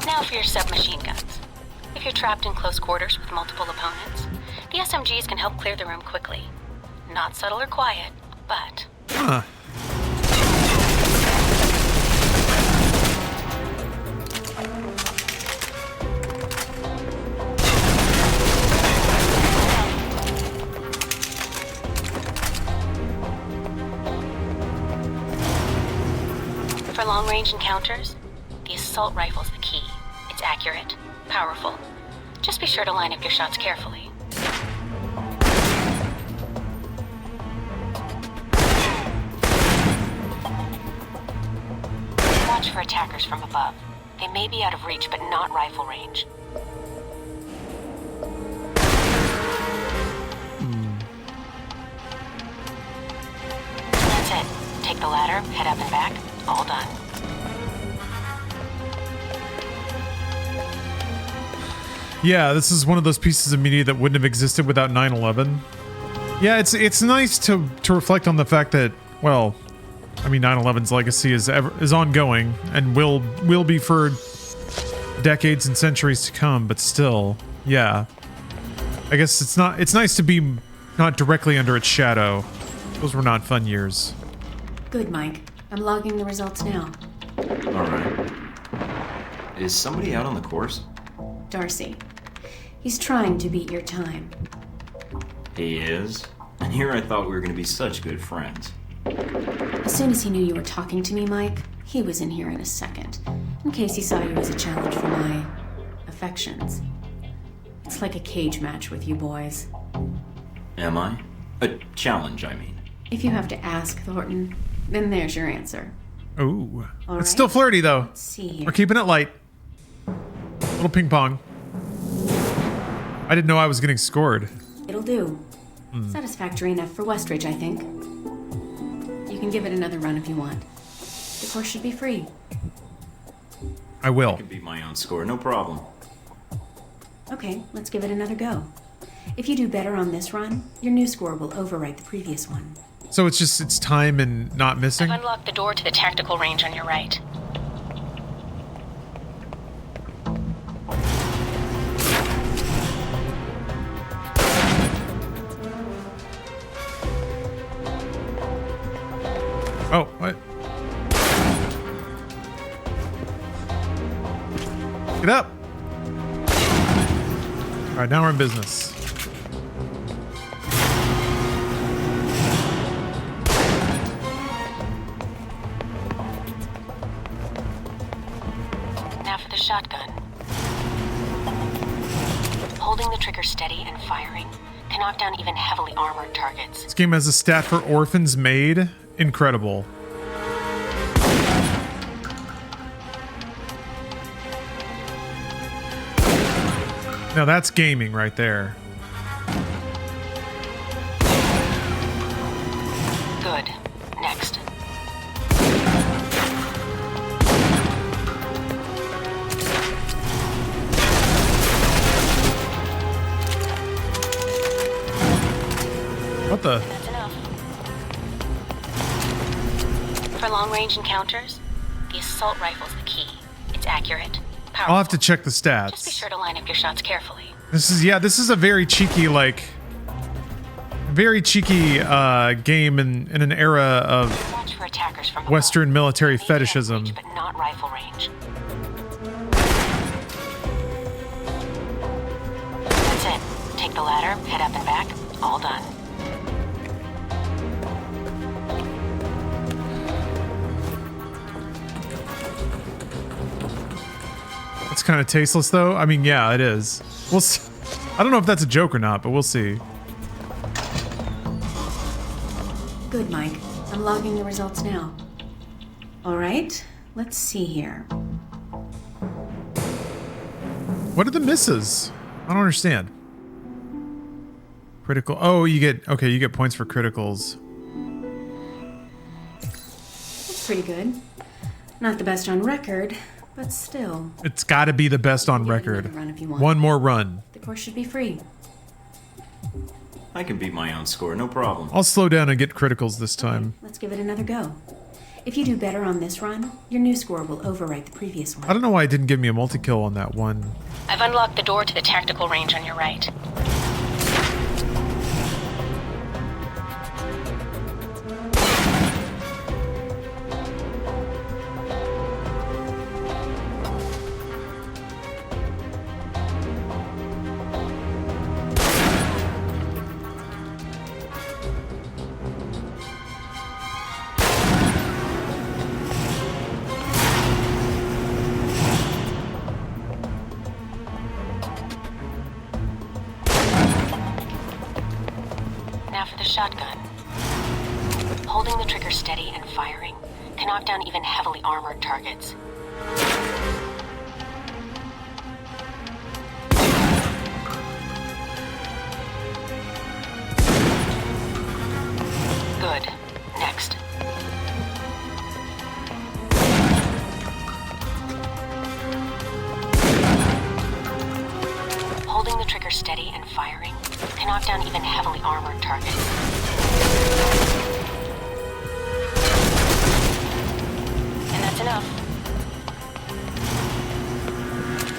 Now for your submachine guns. If you're trapped in close quarters with multiple opponents, the SMGs can help clear the room quickly. Not subtle or quiet, but... Huh. long-range encounters, the assault rifle's the key. It's accurate, powerful. Just be sure to line up your shots carefully. Watch for attackers from above. They may be out of reach, but not rifle range. That's it. Take the ladder, head up and back. All done. Yeah, this is one of those pieces of media that wouldn't have existed without 9/11. Yeah, it's nice to reflect on the fact that, well, I mean, 9/11's legacy is ongoing and will be for decades and centuries to come, but still, yeah. I guess it's nice to be not directly under its shadow. Those were not fun years. Good, Mike. I'm logging the results now. Alright. Is somebody out on the course? Darcy. He's trying to beat your time. He is? And here I thought we were going to be such good friends. As soon as he knew you were talking to me, Mike, he was in here in a second, in case he saw you as a challenge for my affections. It's like a cage match with you boys. Am I? A challenge, I mean. If you have to ask, Thornton, then there's your answer. Ooh. All It's right. still flirty, though. Let's see here. We're keeping it light. Little ping pong. I didn't know I was getting scored. It'll do. Satisfactory enough for Westridge, I think. You can give it another run if you want. The course should be free. I will. I can beat my own score, no problem. Okay, let's give it another go. If you do better on this run, your new score will overwrite the previous one. So it's time and not missing? I've unlocked the door to the tactical range on your right. Oh, what? Get up! Alright, now we're in business. Now for the shotgun. Holding the trigger steady and firing can knock down even heavily armored targets. This game has a stat for orphans made. Incredible. Now that's gaming right there. Good. Next. What the? That's enough. For long-range encounters, the assault rifle's the key. It's accurate, powerful. I'll have to check the Just be stats. sure to line up your shots carefully. This is a very cheeky, game in an era of Watch for attackers from Western above. military They may be out of fetishism. reach, but not rifle range. That's it. Take the ladder, head up and back. All done. It's kind of tasteless, though. I mean, yeah, it is. We'll see. I don't know if that's a joke or not, but we'll see. Good, Mike. I'm logging the results now. All right, let's see here. What are the misses? I don't understand. Critical. Oh, you get points for criticals. That's pretty good. Not the best on record, but still. It's got to be the best on Give it record. another run if you want. One more run. The course should be free. I can beat my own score, no problem. I'll slow down and get criticals this time. Let's give it another go. If you do better on this run, your new score will overwrite the previous one. I don't know why it didn't give me a multi-kill on that one. I've unlocked the door to the tactical range on your right. shotgun. Holding the trigger steady and firing can knock down even heavily armored targets. Good. Next. Holding the trigger steady and firing can knock down even heavily armored targets. And that's enough.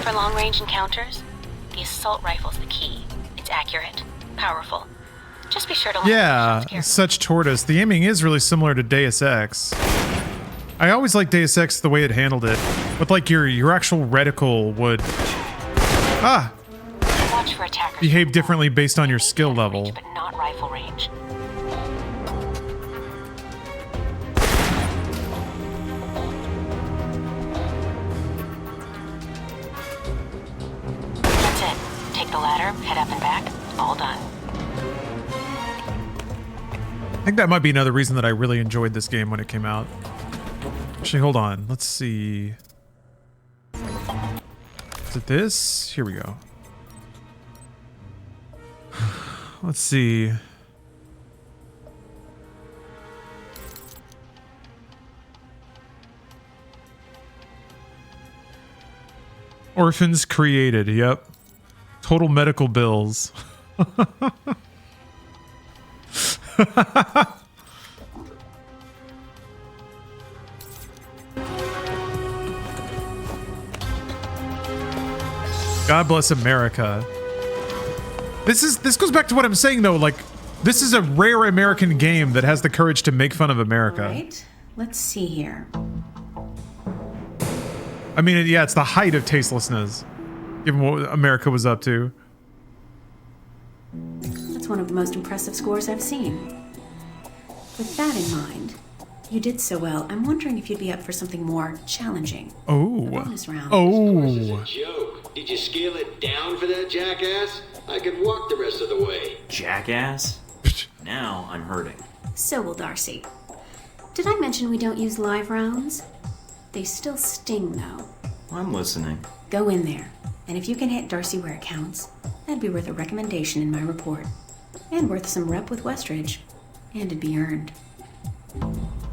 For long-range encounters, the assault rifle's the key. It's accurate, powerful. Just be sure to Yeah, such tortoise. The aiming is really similar to Deus Ex. I always liked Deus Ex the way it handled it. But like your actual reticle would Watch for attackers behave differently based on your skill level. but not rifle range. That's it. Take the ladder, head up and back. All done. I think that might be another reason that I really enjoyed this game when it came out. Actually, hold on. Let's see. Is it this? Here we go. Let's see. Orphans created. Yep. Total medical bills. God bless America. This goes back to what I'm saying though, like this is a rare American game that has the courage to make fun of America. All right, let's see here. I mean, yeah, it's the height of tastelessness, given what America was up to. That's one of the most impressive scores I've seen. With that in mind, you did so well. I'm wondering if you'd be up for something more challenging. Oh. A bonus round. Oh. Joke. Did you scale it down for that jackass? I could walk the rest of the way. Jackass? Now I'm hurting. So will Darcy. Did I mention we don't use live rounds? They still sting, though. I'm listening. Go in there, and if you can hit Darcy where it counts, that'd be worth a recommendation in my report. And worth some rep with Westridge. And it'd be earned.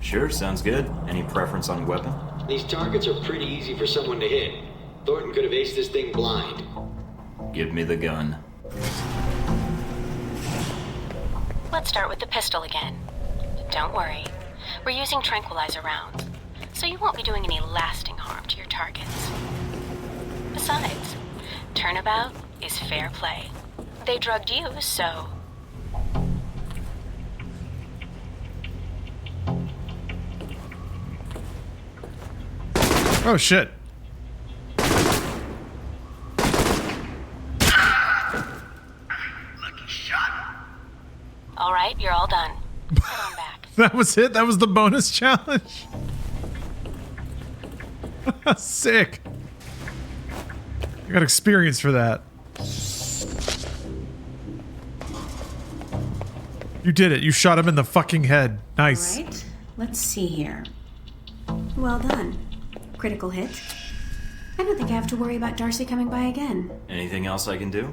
Sure, sounds good. Any preference on weapon? These targets are pretty easy for someone to hit. Thornton could have aced this thing blind. Give me the gun. Let's start with the pistol again. Don't worry. We're using tranquilizer rounds, so you won't be doing any lasting harm to your targets. Besides, turnabout is fair play. They drugged you, so... Oh shit. Lucky shot. All right, you're all done. Head on back. That was it? That was the bonus challenge? Sick. I got experience for that. You did it. You shot him in the fucking head. Nice. All right, let's see here. Well done. Critical hit. I don't think I have to worry about Darcy coming by again. Anything else I can do?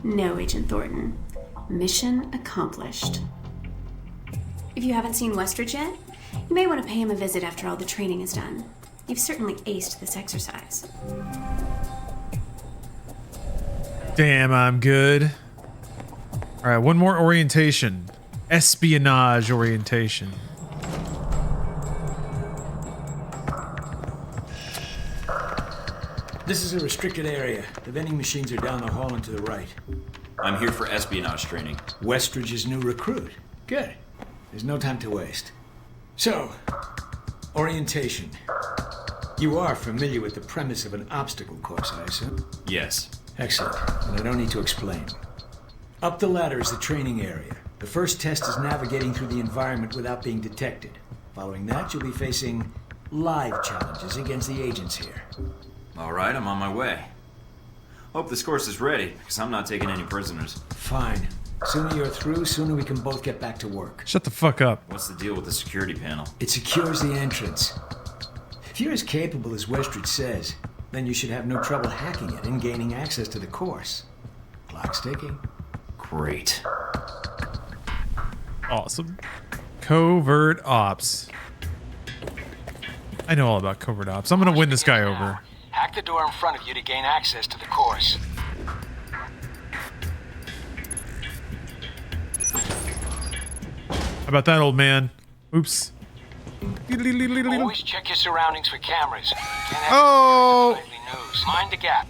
No, Agent Thornton. Mission accomplished. If you haven't seen Westridge yet, you may want to pay him a visit after all the training is done. You've certainly aced this exercise. Damn, I'm good. All right, one more orientation. Espionage orientation. This is a restricted area. The vending machines are down the hall and to the right. I'm here for espionage training. Westridge's new recruit. Good. There's no time to waste. So, orientation. You are familiar with the premise of an obstacle course, I assume? Yes. Excellent. And I don't need to explain. Up the ladder is the training area. The first test is navigating through the environment without being detected. Following that, you'll be facing live challenges against the agents here. All right, I'm on my way. Hope this course is ready, because I'm not taking any prisoners. Fine. Sooner you're through, sooner we can both get back to work. Shut the fuck up. What's the deal with the security panel? It secures the entrance. If you're as capable as Westridge says, then you should have no trouble hacking it and gaining access to the course. Clock's ticking. Great. Awesome. Covert ops. I know all about covert ops. I'm gonna win this guy over. Hack the door in front of you to gain access to the course. How about that, old man? Oops. Always check your surroundings for cameras. Oh! News. Mind the gap.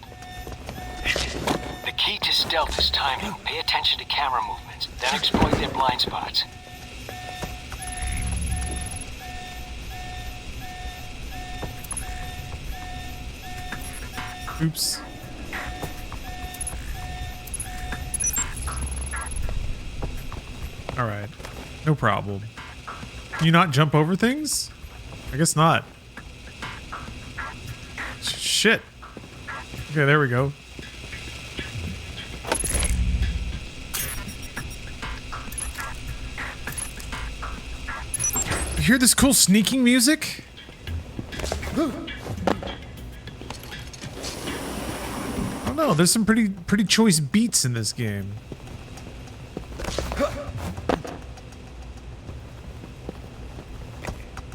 The key to stealth is timing. Pay attention to camera movements, then exploit their blind spots. Oops. All right. No problem. Can you not jump over things? I guess not. Shit. Okay, there we go. You hear this cool sneaking music? Oh no, there's some pretty choice beats in this game.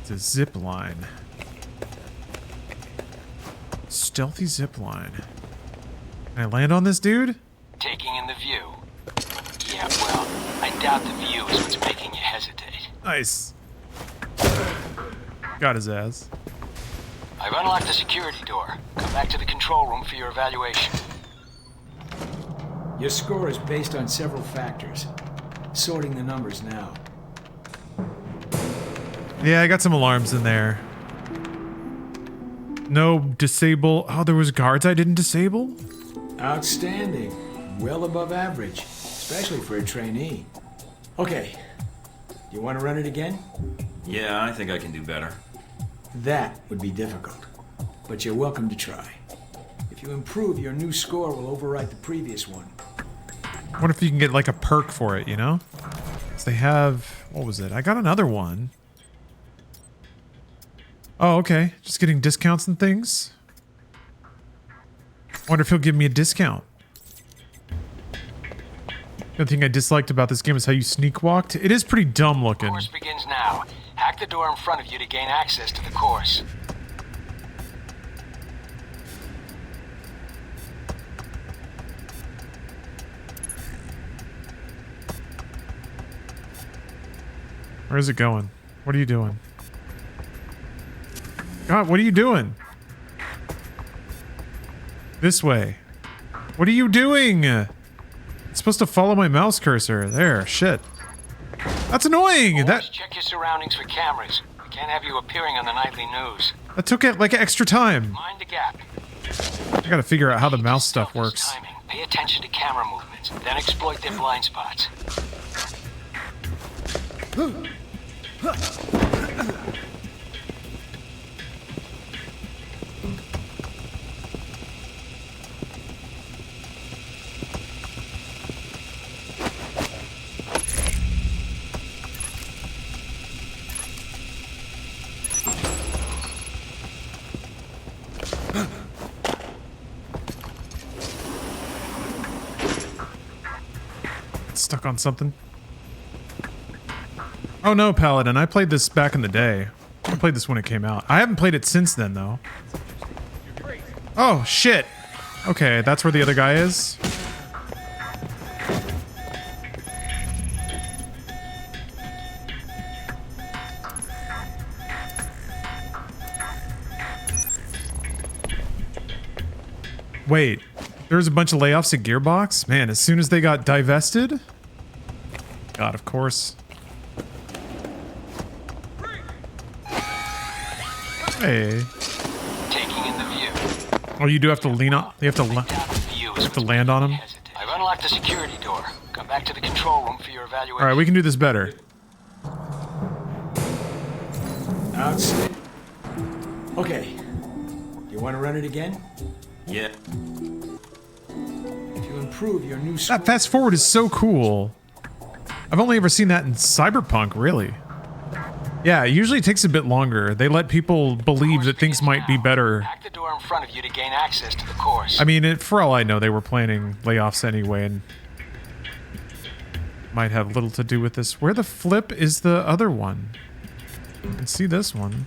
It's a zip line. Stealthy zip line. Can I land on this dude? Taking in the view. Yeah, well, I doubt the view is what's making you hesitate. Nice. Got his ass. I've unlocked the security door. Come back to the control room for your evaluation. Your score is based on several factors. Sorting the numbers now. Yeah, I got some alarms in there. No disable. Oh, there was guards I didn't disable? Outstanding. Well above average, especially for a trainee. Okay. You want to run it again? Yeah, I think I can do better. That would be difficult, but you're welcome to try. If you improve, your new score will overwrite the previous one. I wonder if you can get like a perk for it, you know? So they have, what was it? I got another one. Oh, okay. Just getting discounts and things. Wonder if he'll give me a discount. The thing I disliked about this game is how you sneak walked. It is pretty dumb looking. The course begins now. Hack the door in front of you to gain access to the course. Where is it going? What are you doing? God, what are you doing? This way. What are you doing? It's supposed to follow my mouse cursor. There, shit. That's annoying! Always check your surroundings for cameras. We can't have you appearing on the nightly news. That took it like extra time. Mind the gap. I gotta figure out how the mouse stuff works. Timing. Pay attention to camera movements, then exploit their blind spots. Stuck on something. Oh no, Paladin. I played this back in the day. I played this when it came out. I haven't played it since then, though. Oh, shit. Okay, that's where the other guy is. Wait, there's a bunch of layoffs at Gearbox? Man, as soon as they got divested? God, of course. Hey. Taking in the view. Oh, you do have to lean on. You have to land on him. I've unlocked the security door. Come back to the control room for your evaluation. All right, we can do this better. Outstanding. Okay. You want to run it again? Yeah. If you improve your new score. That fast forward is so cool. I've only ever seen that in Cyberpunk, really. Yeah, it usually takes a bit longer. They let people believe that things might be better. Hack the door in front of you to gain access to the course. I mean, for all I know, they were planning layoffs anyway, and might have little to do with this. Where the flip is the other one? I can see this one.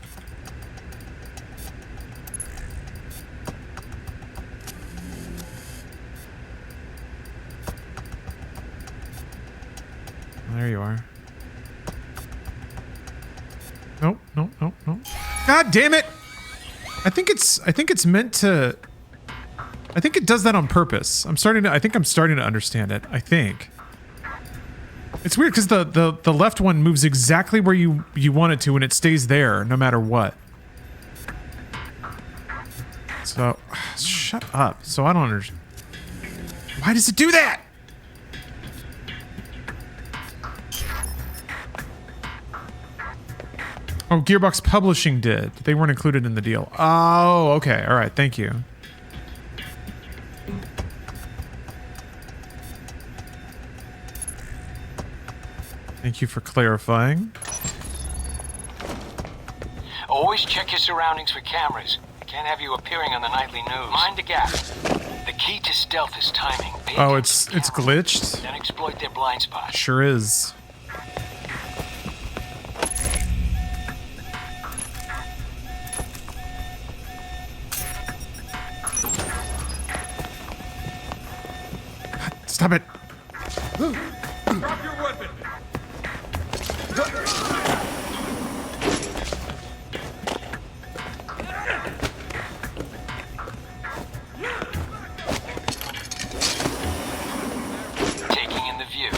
There you are. Nope, nope, nope, nope. God damn it! I think it's meant to. I think it does that on purpose. I think I'm starting to understand it. I think. It's weird because the left one moves exactly where you want it to, and it stays there no matter what. So, shut up. So I don't understand. Why does it do that? Oh, Gearbox Publishing did. They weren't included in the deal. Oh, okay. All right. Thank you. Thank you for clarifying. Always check your surroundings for cameras. Can't have you appearing on the nightly news. Mind the gap. The key to stealth is timing. Oh, it's glitched? Then exploit their blind spots. Sure is. Stop it. Drop your weapon. Taking in the view.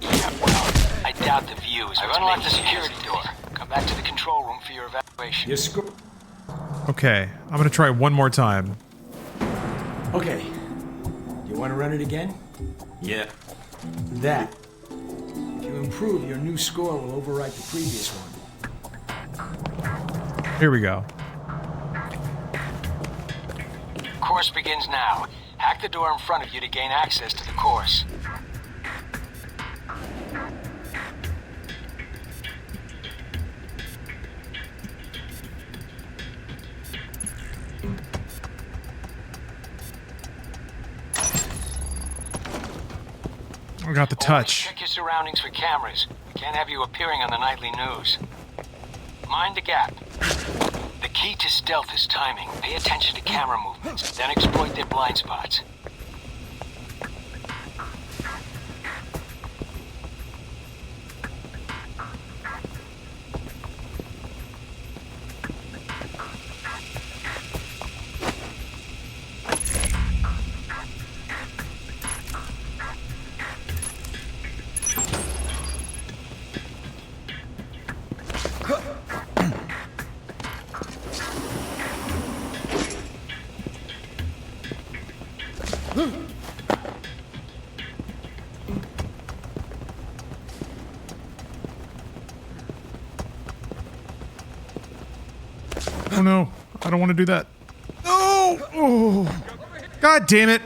Yeah, well, I doubt the view is. I've unlocked the security door. Come back to the control room for your evaluation. Your score. Okay, I'm gonna try one more time. Okay. You want to run it again? Yeah. That. If you improve, your new score will overwrite the previous one. Here we go. Course begins now. Hack the door in front of you to gain access to the course. I got the touch. Check your surroundings for cameras. We can't have you appearing on the nightly news. Mind the gap. The key to stealth is timing. Pay attention to camera movements, then exploit their blind spots. Oh no, I don't want to do that. No! Oh! God damn it!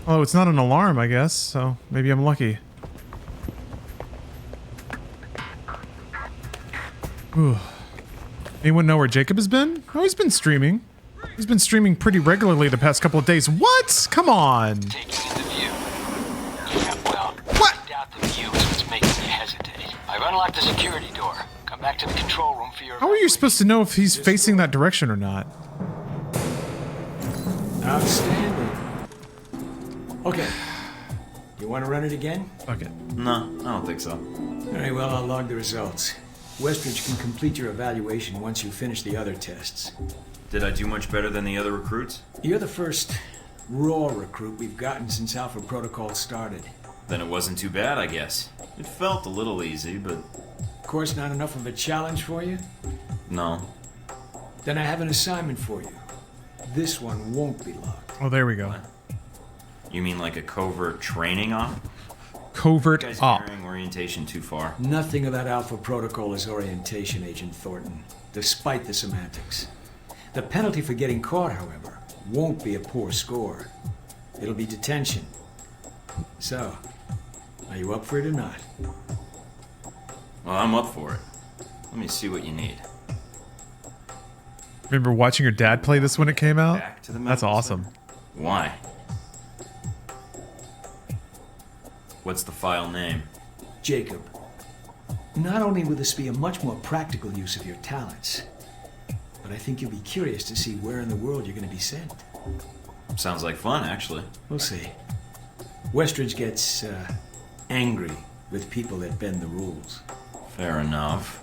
Oh, it's not an alarm, I guess, so maybe I'm lucky. Ooh. Anyone know where Jacob has been? Oh, he's been streaming. He's been streaming pretty regularly the past couple of days. What? Come on! Taking in the view. Yeah, well, what? I doubt the view is what's making you hesitate. I've unlocked the security door. Come back to the control room for your How are you supposed to know if he's facing that direction or not? Outstanding. Okay. You want to run it again? Okay. No, I don't think so. Very well, I'll log the results. Westridge can complete your evaluation once you finish the other tests. Did I do much better than the other recruits? You're the first raw recruit we've gotten since Alpha Protocol started. Then it wasn't too bad, I guess. It felt a little easy, but... Of course, not enough of a challenge for you? No. Then I have an assignment for you. This one won't be locked. Oh, there we go. What? You mean like a covert training op? Covert You guys op. carrying orientation too far. Nothing about Alpha Protocol is orientation, Agent Thornton, despite the semantics. The penalty for getting caught, however, won't be a poor score. It'll be detention. So, Are you up for it or not? Well, I'm up for it. Let me see what you need. Remember watching your dad play this when it came out? Back to the That's awesome. Why? What's the file name? Jacob. Not only will this be a much more practical use of your talents, but I think you'll be curious to see where in the world you're going to be sent. Sounds like fun, actually. We'll see. Westridge gets angry with people that bend the rules. Fair enough.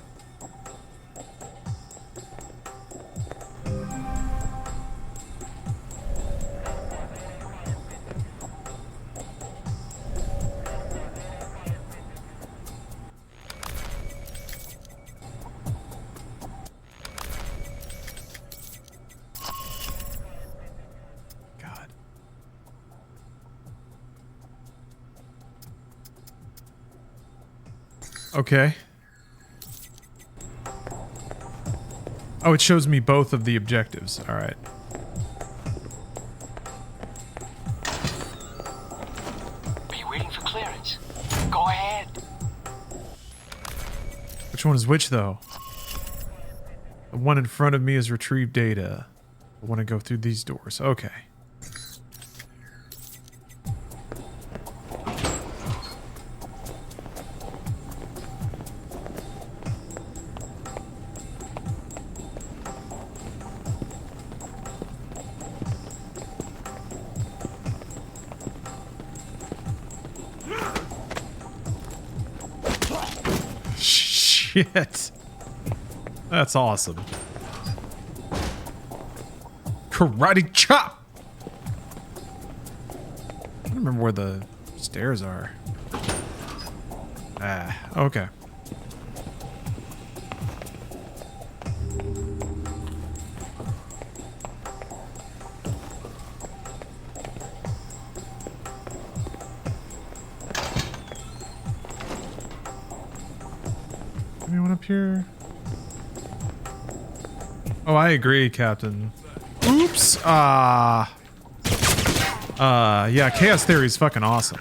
Okay. Oh, it shows me both of the objectives. All right. Are you waiting for clearance? Go ahead. Which one is which, though? The one in front of me is retrieve data. I want to go through these doors. Okay. Shit. That's awesome. Karate chop! I don't remember where the stairs are. Ah, okay. Anyone up here? Oh, I agree, Captain. Oops. Yeah, Chaos Theory is fucking awesome.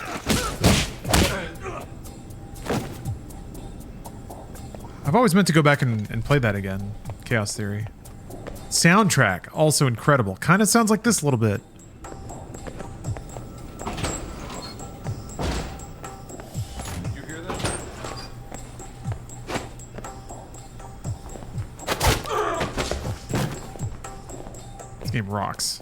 I've always meant to go back and play that again. Chaos Theory. Soundtrack, also incredible. Kind of sounds like this a little bit. Game rocks.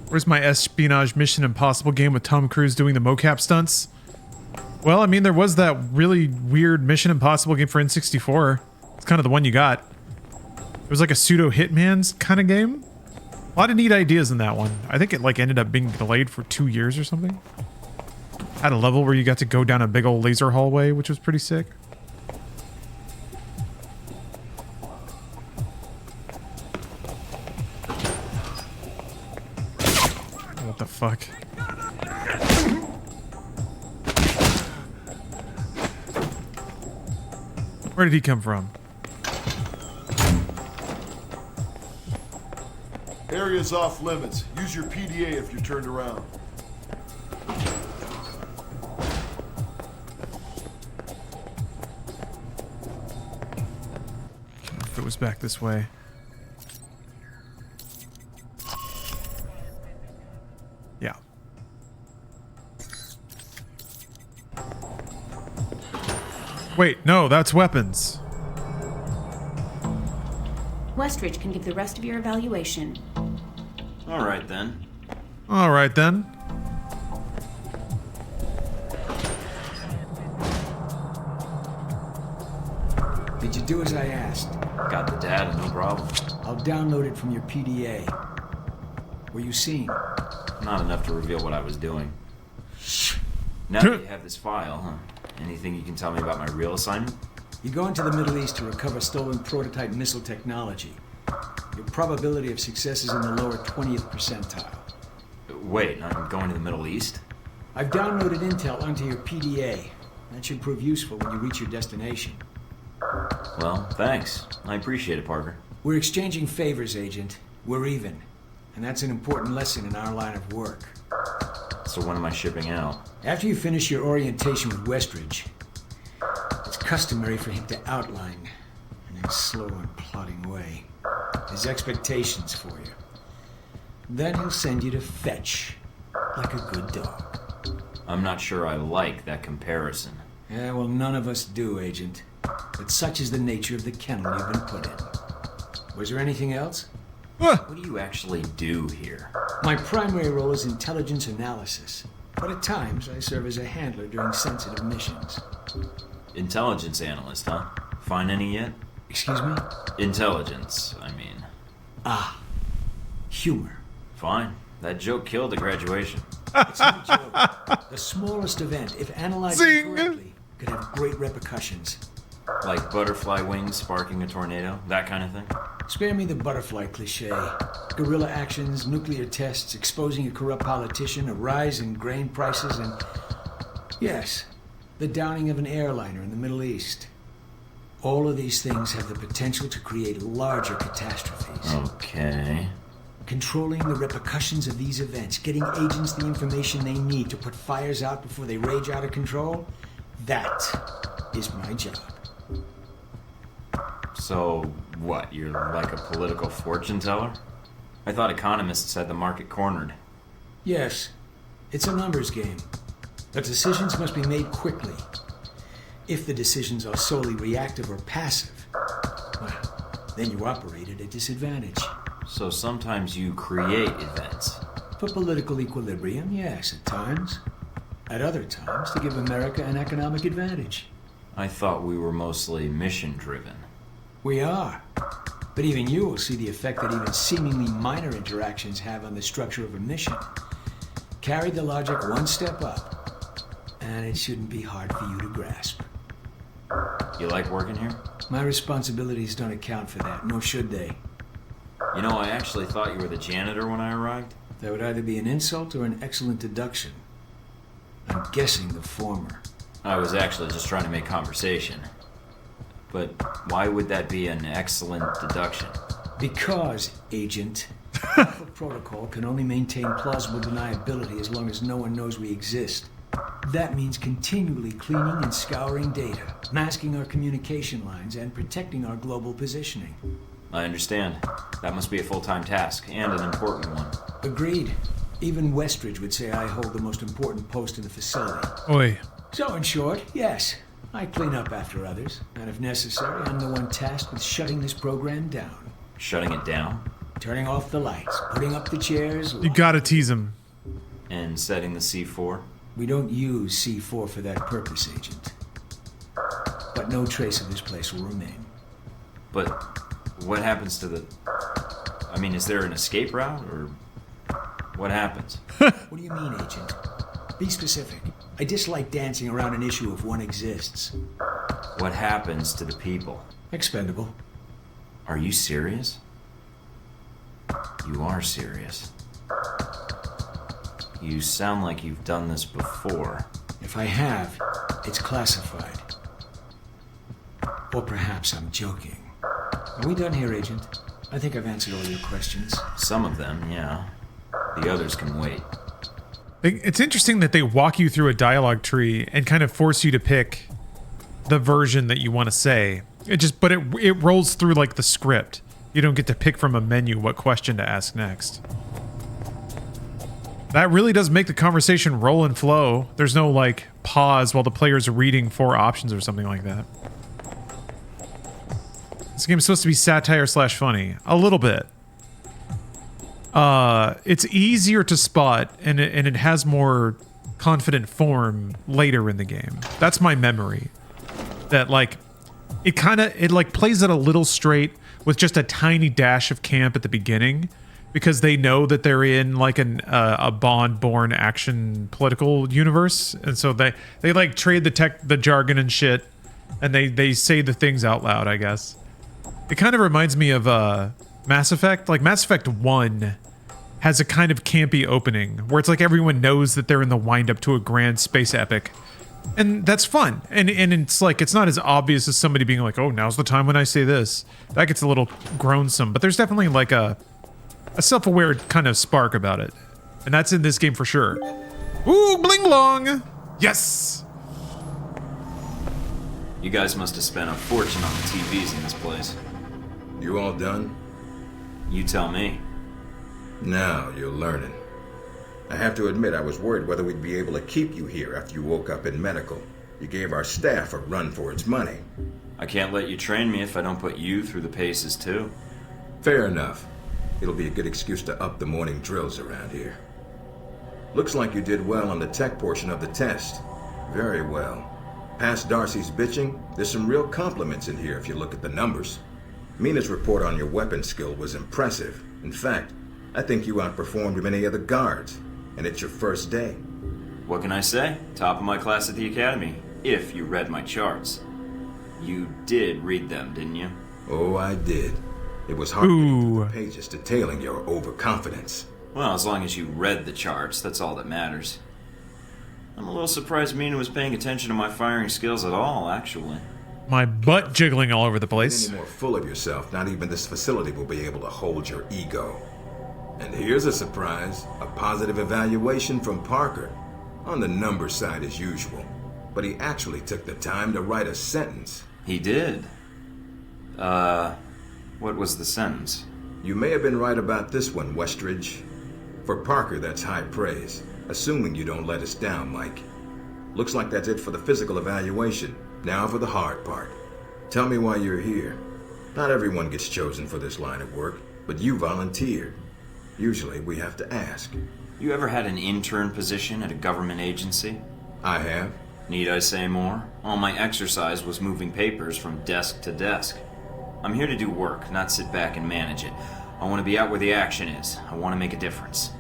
Where's my espionage Mission Impossible game with Tom Cruise doing the mocap stunts? Well, I mean, there was that really weird Mission Impossible game for N64. It's kind of the one you got. It was like a pseudo Hitman's kind of game. A lot of neat ideas in that one. I think it like ended up being delayed for 2 years or something. Had a level where you got to go down a big old laser hallway, which was pretty sick. What the fuck? Where did he come from? Area's off limits. Use your PDA if you're turned around. If it was back this way. Yeah. Wait, no, that's weapons. Westridge can give the rest of your evaluation. All right, then. All right, then. Did you do as I asked? Got the data, no problem. I'll download it from your PDA. Were you seen? Not enough to reveal what I was doing. Now that you have this file, huh? Anything you can tell me about my real assignment? You're going to the Middle East to recover stolen prototype missile technology. Your probability of success is in the lower 20th percentile. Wait, I'm going to the Middle East? I've downloaded intel onto your PDA. That should prove useful when you reach your destination. Well, thanks. I appreciate it, Parker. We're exchanging favors, Agent. We're even. And that's an important lesson in our line of work. So when am I shipping out? After you finish your orientation with Westridge, it's customary for him to outline, in a slow and plodding way, his expectations for you. Then he'll send you to fetch, like a good dog. I'm not sure I like that comparison. Yeah, well, none of us do, Agent. But such is the nature of the kennel you've been put in. Was there anything else? What do you actually do here? My primary role is intelligence analysis, but at times I serve as a handler during sensitive missions. Intelligence analyst, huh? Find any yet? Excuse me? Intelligence, I mean. Ah, humor. Fine. That joke killed at graduation. It's not a joke. The smallest event, if analyzed correctly, could have great repercussions. Like butterfly wings sparking a tornado? That kind of thing? Spare me the butterfly cliche. Guerrilla actions, nuclear tests, exposing a corrupt politician, a rise in grain prices, and... yes, the downing of an airliner in the Middle East. All of these things have the potential to create larger catastrophes. Okay. Controlling the repercussions of these events, getting agents the information they need to put fires out before they rage out of control, that is my job. So, what, you're like a political fortune teller? I thought economists had the market cornered. Yes, it's a numbers game. But decisions must be made quickly. If the decisions are solely reactive or passive, well, then you operate at a disadvantage. So sometimes you create events. For political equilibrium, yes, at times. At other times, to give America an economic advantage. I thought we were mostly mission-driven. We are. But even you will see the effect that even seemingly minor interactions have on the structure of a mission. Carry the logic one step up, and it shouldn't be hard for you to grasp. You like working here? My responsibilities don't account for that, nor should they. You know, I actually thought you were the janitor when I arrived. That would either be an insult or an excellent deduction. I'm guessing the former. I was actually just trying to make conversation. But why would that be an excellent deduction? Because, Agent, Alpha Protocol can only maintain plausible deniability as long as no one knows we exist. That means continually cleaning and scouring data, masking our communication lines, and protecting our global positioning. I understand. That must be a full-time task, and an important one. Agreed. Even Westridge would say I hold the most important post in the facility. Oi. So, in short, yes, I clean up after others, and if necessary, I'm the one tasked with shutting this program down. Shutting it down? Turning off the lights, putting up the chairs... You gotta tease him. And setting the C4? We don't use C4 for that purpose, Agent. But no trace of this place will remain. But what happens to the... I mean, is there an escape route, or what happens? What do you mean, Agent? Be specific. I dislike dancing around an issue if one exists. What happens to the people? Expendable. Are you serious? You are serious. You sound like you've done this before. If I have, it's classified. Or perhaps I'm joking. Are we done here, Agent? I think I've answered all your questions. Some of them, yeah. The others can wait. It's interesting that they walk you through a dialogue tree and kind of force you to pick the version that you want to say. But it rolls through like the script. You don't get to pick from a menu what question to ask next. That really does make the conversation roll and flow. There's no like pause while the player's reading 4 options or something like that. This game's supposed to be satire / funny. A little bit. It's easier to spot, and it has more confident form later in the game. That's my memory. That like, it plays it a little straight with just a tiny dash of camp at the beginning, because they know that they're in like a Bond-born action political universe, and so they like trade the jargon and shit, and they say the things out loud, I guess. It kind of reminds me of Mass Effect. Like Mass Effect 1 has a kind of campy opening where it's like everyone knows that they're in the wind-up to a grand space epic. And that's fun. And it's like, it's not as obvious as somebody being like, oh, now's the time when I say this. That gets a little groansome, but there's definitely like a self-aware kind of spark about it. And that's in this game for sure. Ooh, bling blong! Yes! You guys must have spent a fortune on the TVs in this place. You all done? You tell me. Now you're learning. I have to admit I was worried whether we'd be able to keep you here after you woke up in medical. You gave our staff a run for its money. I can't let you train me if I don't put you through the paces too. Fair enough. It'll be a good excuse to up the morning drills around here. Looks like you did well on the tech portion of the test. Very well. Past Darcy's bitching, there's some real compliments in here if you look at the numbers. Mina's report on your weapon skill was impressive. In fact, I think you outperformed many of the guards. And it's your first day. What can I say? Top of my class at the academy, if you read my charts. You did read them, didn't you? Oh, I did. It was hard getting through the pages detailing your overconfidence. Well, as long as you read the charts, that's all that matters. I'm a little surprised Mina was paying attention to my firing skills at all, actually. My butt jiggling all over the place. Any more full of yourself, not even this facility will be able to hold your ego. And here's a surprise, a positive evaluation from Parker. On the number side as usual. But he actually took the time to write a sentence. He did? What was the sentence? You may have been right about this one, Westridge. For Parker, that's high praise. Assuming you don't let us down, Mike. Looks like that's it for the physical evaluation. Now for the hard part. Tell me why you're here. Not everyone gets chosen for this line of work, but you volunteered. Usually we have to ask. You ever had an intern position at a government agency? I have. Need I say more? All my exercise was moving papers from desk to desk. I'm here to do work, not sit back and manage it. I want to be out where the action is. I want to make a difference.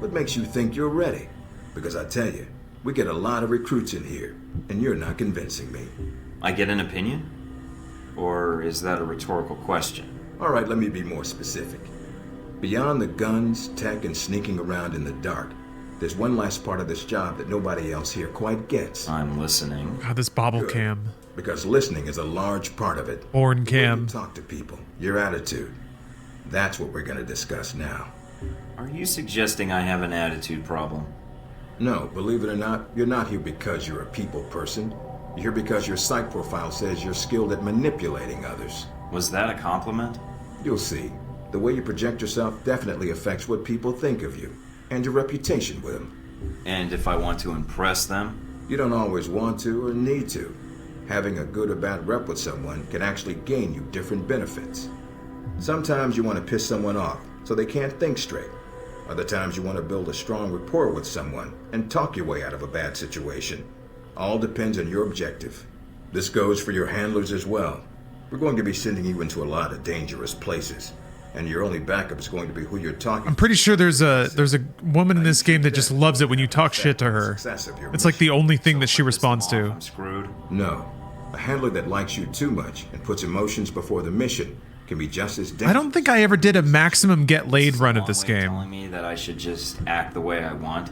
What makes you think you're ready? Because I tell you, we get a lot of recruits in here, and you're not convincing me. I get an opinion? Or is that a rhetorical question? All right, let me be more specific. Beyond the guns, tech, and sneaking around in the dark, there's one last part of this job that nobody else here quite gets. I'm listening. God, this bobble Good. cam. Because listening is a large part of it. Horn cam. You talk to people, your attitude. That's what we're going to discuss now. Are you suggesting I have an attitude problem? No, believe it or not, you're not here because you're a people person. You're here because your psych profile says you're skilled at manipulating others. Was that a compliment? You'll see. The way you project yourself definitely affects what people think of you, and your reputation with them. And if I want to impress them? You don't always want to or need to. Having a good or bad rep with someone can actually gain you different benefits. Sometimes you want to piss someone off so they can't think straight. Other times you want to build a strong rapport with someone and talk your way out of a bad situation. All depends on your objective. This goes for your handlers as well. We're going to be sending you into a lot of dangerous places. And your only backup is going to be who you're talking to. I'm pretty sure there's a woman in this game that just loves it when you talk shit to her. It's like the only thing that she responds to. I'm screwed. No. A handler that likes you too much and puts emotions before the mission can be just as dangerous. I don't think I ever did a maximum get laid run of this game. Telling me that I should just act the way I want.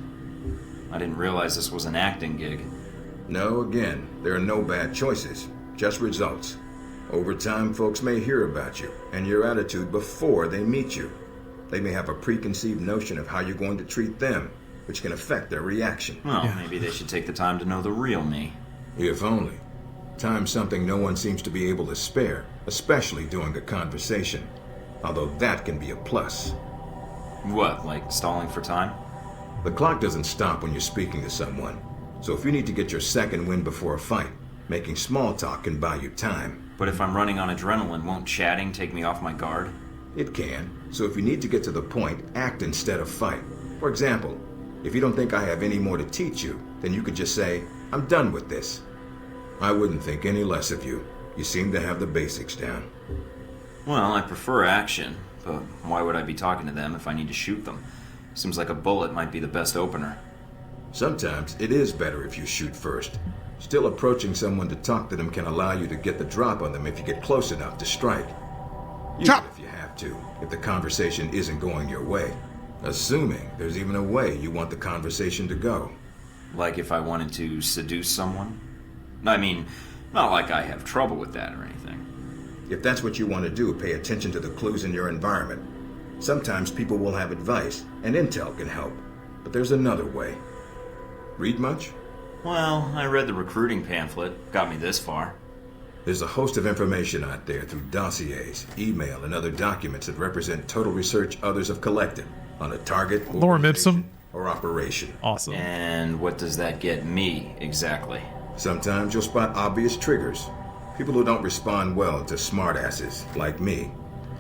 I didn't realize this was an acting gig. No, again, there are no bad choices, just results. Over time, folks may hear about you and your attitude before they meet you. They may have a preconceived notion of how you're going to treat them, which can affect their reaction. Well, maybe they should take the time to know the real me. If only. Time's something no one seems to be able to spare, especially during a conversation. Although that can be a plus. What, like stalling for time? The clock doesn't stop when you're speaking to someone. So if you need to get your second win before a fight, making small talk can buy you time. But if I'm running on adrenaline, won't chatting take me off my guard? It can. So if you need to get to the point, act instead of fight. For example, if you don't think I have any more to teach you, then you could just say, I'm done with this. I wouldn't think any less of you. You seem to have the basics down. Well, I prefer action, but why would I be talking to them if I need to shoot them? Seems like a bullet might be the best opener. Sometimes it is better if you shoot first. Still, approaching someone to talk to them can allow you to get the drop on them if you get close enough to strike. Use it if you have to, if the conversation isn't going your way. Assuming there's even a way you want the conversation to go. Like if I wanted to seduce someone? I mean, not like I have trouble with that or anything. If that's what you want to do, pay attention to the clues in your environment. Sometimes people will have advice, and intel can help. But there's another way. Read much? Well, I read the recruiting pamphlet. Got me this far. There's a host of information out there through dossiers, email, and other documents that represent total research others have collected on a target, Lorem ipsum, or operation. Awesome. And what does that get me, exactly? Sometimes you'll spot obvious triggers. People who don't respond well to smartasses, like me.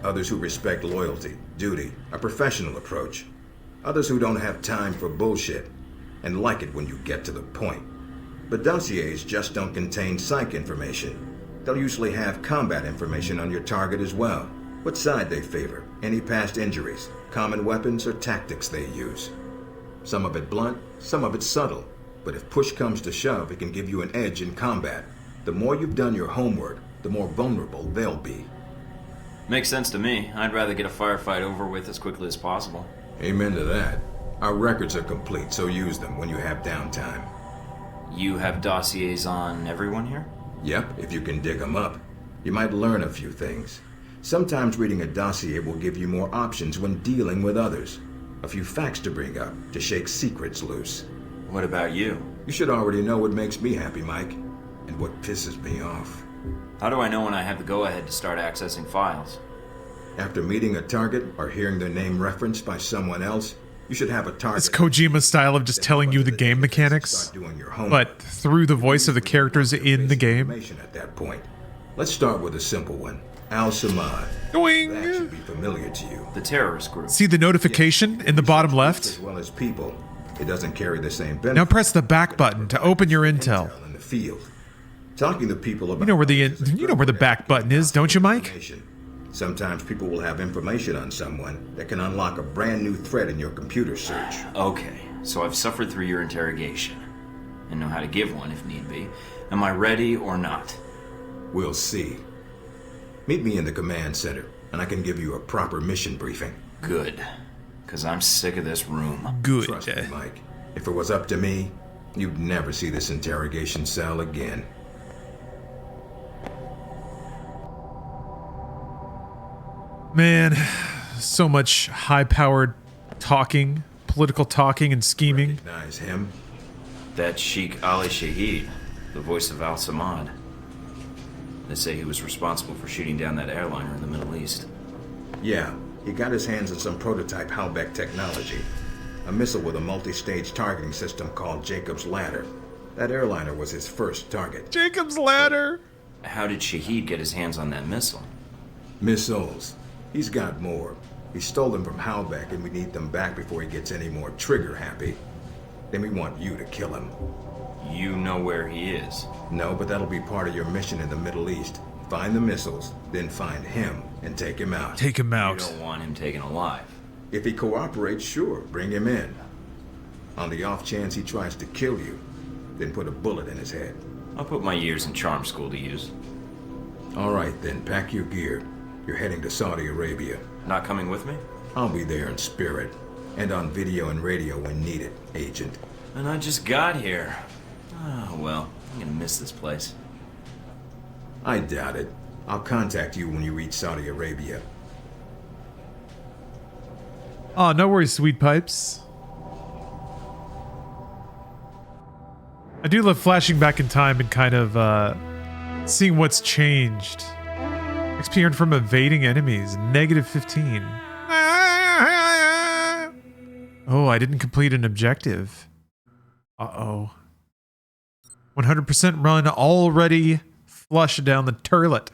Others who respect loyalty, duty, a professional approach. Others who don't have time for bullshit, and like it when you get to the point. But dossiers just don't contain psych information. They'll usually have combat information on your target as well. What side they favor, any past injuries, common weapons or tactics they use. Some of it blunt, some of it subtle. But if push comes to shove, it can give you an edge in combat. The more you've done your homework, the more vulnerable they'll be. Makes sense to me. I'd rather get a firefight over with as quickly as possible. Amen to that. Our records are complete, so use them when you have downtime. You have dossiers on everyone here? Yep, if you can dig them up. You might learn a few things. Sometimes reading a dossier will give you more options when dealing with others. A few facts to bring up, to shake secrets loose. What about you? You should already know what makes me happy, Mike, and what pisses me off. How do I know when I have the go-ahead to start accessing files? After meeting a target or hearing their name referenced by someone else, you should have a target. It's Kojima's style of just telling you the game mechanics, but through the voice of the characters in the game. At that point. Let's start with a simple one. Al-Samad. That should be familiar to you. The terrorist group. See the notification in the bottom left? As well as people. It doesn't carry the same benefit. Now press the back button to open your intel. In the field. Talking to people about you know where the back button is, don't you, Mike? Sometimes people will have information on someone that can unlock a brand new thread in your computer search. Okay, so I've suffered through your interrogation and know how to give one if need be. Am I ready or not? We'll see. Meet me in the command center, and I can give you a proper mission briefing. Good, because I'm sick of this room. Good. Trust me, Mike. If it was up to me, you'd never see this interrogation cell again. Man, so much high-powered talking, political talking and scheming. Recognize him? That's Sheikh Ali Shahid, the voice of Al-Samad. They say he was responsible for shooting down that airliner in the Middle East. Yeah, he got his hands on some prototype Halbeck technology. A missile with a multi-stage targeting system called Jacob's Ladder. That airliner was his first target. Jacob's Ladder! How did Shahid get his hands on that missile? Missiles. He's got more. He stole them from Halbeck, and we need them back before he gets any more trigger-happy. Then we want you to kill him. You know where he is? No, but that'll be part of your mission in the Middle East. Find the missiles, then find him and take him out. Take him out. You don't want him taken alive. If he cooperates, sure, bring him in. On the off chance he tries to kill you, then put a bullet in his head. I'll put my years in charm school to use. All right, then, pack your gear. You're heading to Saudi Arabia. Not coming with me? I'll be there in spirit. And on video and radio when needed, Agent. And I just got here. Oh, well, I'm gonna miss this place. I doubt it. I'll contact you when you reach Saudi Arabia. Oh, no worries, sweet pipes. I do love flashing back in time and kind of seeing what's changed. XP earned from evading enemies, -15. Oh, I didn't complete an objective. Uh-oh. 100% run already flushed down the turlet.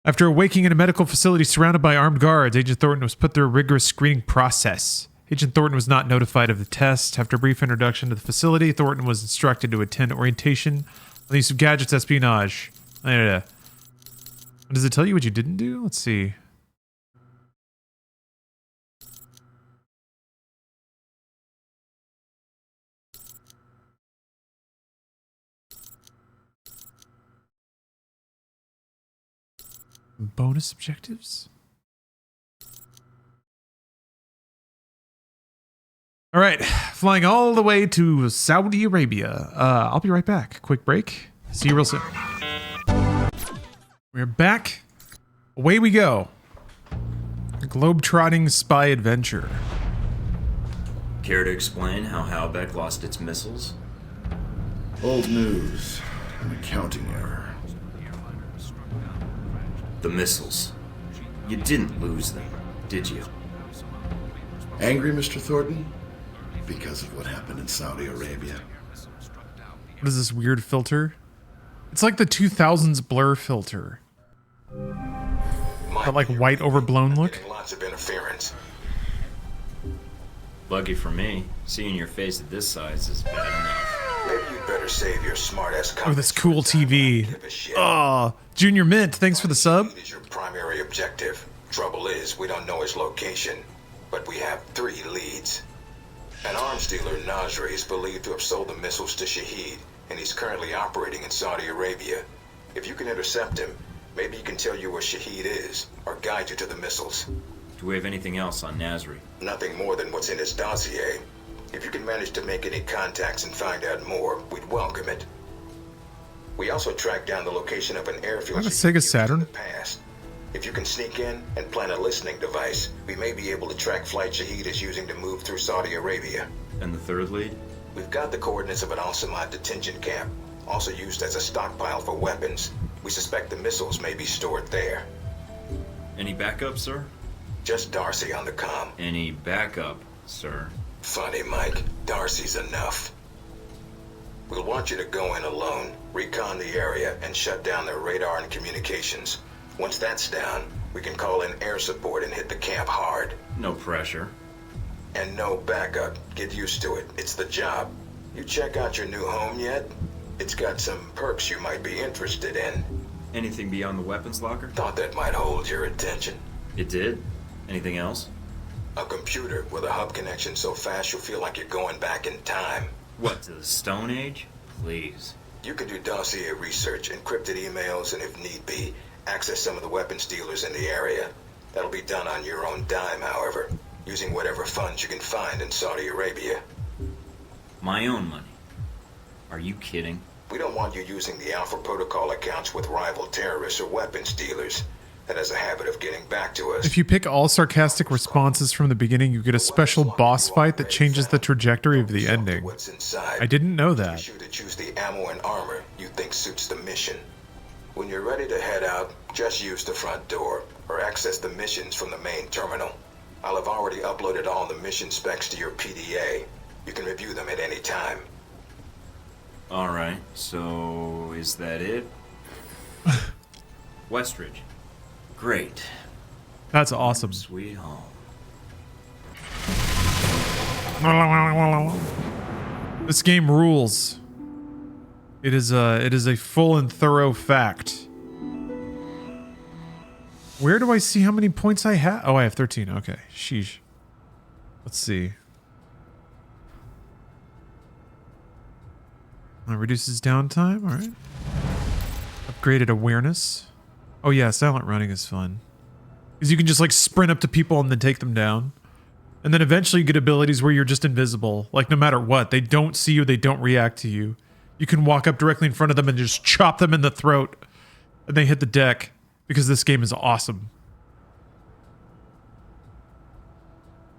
After awaking in a medical facility surrounded by armed guards, Agent Thornton was put through a rigorous screening process. Agent Thornton was not notified of the test. After a brief introduction to the facility, Thornton was instructed to attend orientation on the use of gadgets espionage. Does it tell you what you didn't do? Let's see. Bonus objectives? All right, flying all the way to Saudi Arabia. I'll be right back. Quick break. See you real soon. We're back. Away we go. A globe-trotting spy adventure. Care to explain how Halbeck lost its missiles? Old news. An accounting error. The missiles. You didn't lose them, did you? Angry, Mr. Thornton? Because of what happened in Saudi Arabia. What is this weird filter? It's like the 2000s blur filter. That like white overblown look. Lots of interference. Lucky for me, seeing your face at this size is bad enough. Maybe you'd better save your smart-ass Oh, comments. this cool TV. Oh, Junior Mint, thanks for the sub. Is your primary objective. Trouble is, we don't know his location, but we have 3 leads. An arms dealer, Nasri, is believed to have sold the missiles to Shahid, and he's currently operating in Saudi Arabia. If you can intercept him, maybe he can tell you where Shahid is, or guide you to the missiles. Do we have anything else on Nasri? Nothing more than what's in his dossier. If you can manage to make any contacts and find out more, we'd welcome it. We also tracked down the location of an airfield What a Sega Saturn. past. If you can sneak in and plant a listening device, we may be able to track flight Shahid is using to move through Saudi Arabia. And the third lead? We've got the coordinates of an Al-Samad detention camp, also used as a stockpile for weapons. We suspect the missiles may be stored there. Any backup, sir? Just Darcy on the comm. Any backup, sir? Funny, Mike. Darcy's enough. We'll want you to go in alone, recon the area, and shut down their radar and communications. Once that's down, we can call in air support and hit the camp hard. No pressure. And no backup. Get used to it. It's the job. You check out your new home yet? It's got some perks you might be interested in. Anything beyond the weapons locker? Thought that might hold your attention. It did? Anything else? A computer with a hub connection so fast you'll feel like you're going back in time. What, to the Stone Age? Please. You can do dossier research, encrypted emails, and if need be, access some of the weapons dealers in the area. That'll be done on your own dime, however, using whatever funds you can find in Saudi Arabia. My own money? Are you kidding? We don't want you using the Alpha Protocol accounts with rival terrorists or weapons dealers. That has a habit of getting back to us. If you pick all sarcastic responses from the beginning, you get a special boss fight that changes the trajectory of the ending. What's inside. I didn't know that. Be sure to choose the ammo and armor you think suits the mission. When you're ready to head out, just use the front door or access the missions from the main terminal. I'll have already uploaded all the mission specs to your PDA. You can review them at any time. Alright, so is that it? Westridge. Great. That's awesome. Sweet home. This game rules. It is a full and thorough fact. Where do I see how many points I have? Oh, I have 13. Okay. Sheesh. Let's see. Reduces downtime. All right. Upgraded awareness. Oh yeah, silent running is fun. Because you can just like sprint up to people and then take them down. And then eventually you get abilities where you're just invisible. Like no matter what, they don't see you, they don't react to you. You can walk up directly in front of them and just chop them in the throat. And they hit the deck. Because this game is awesome.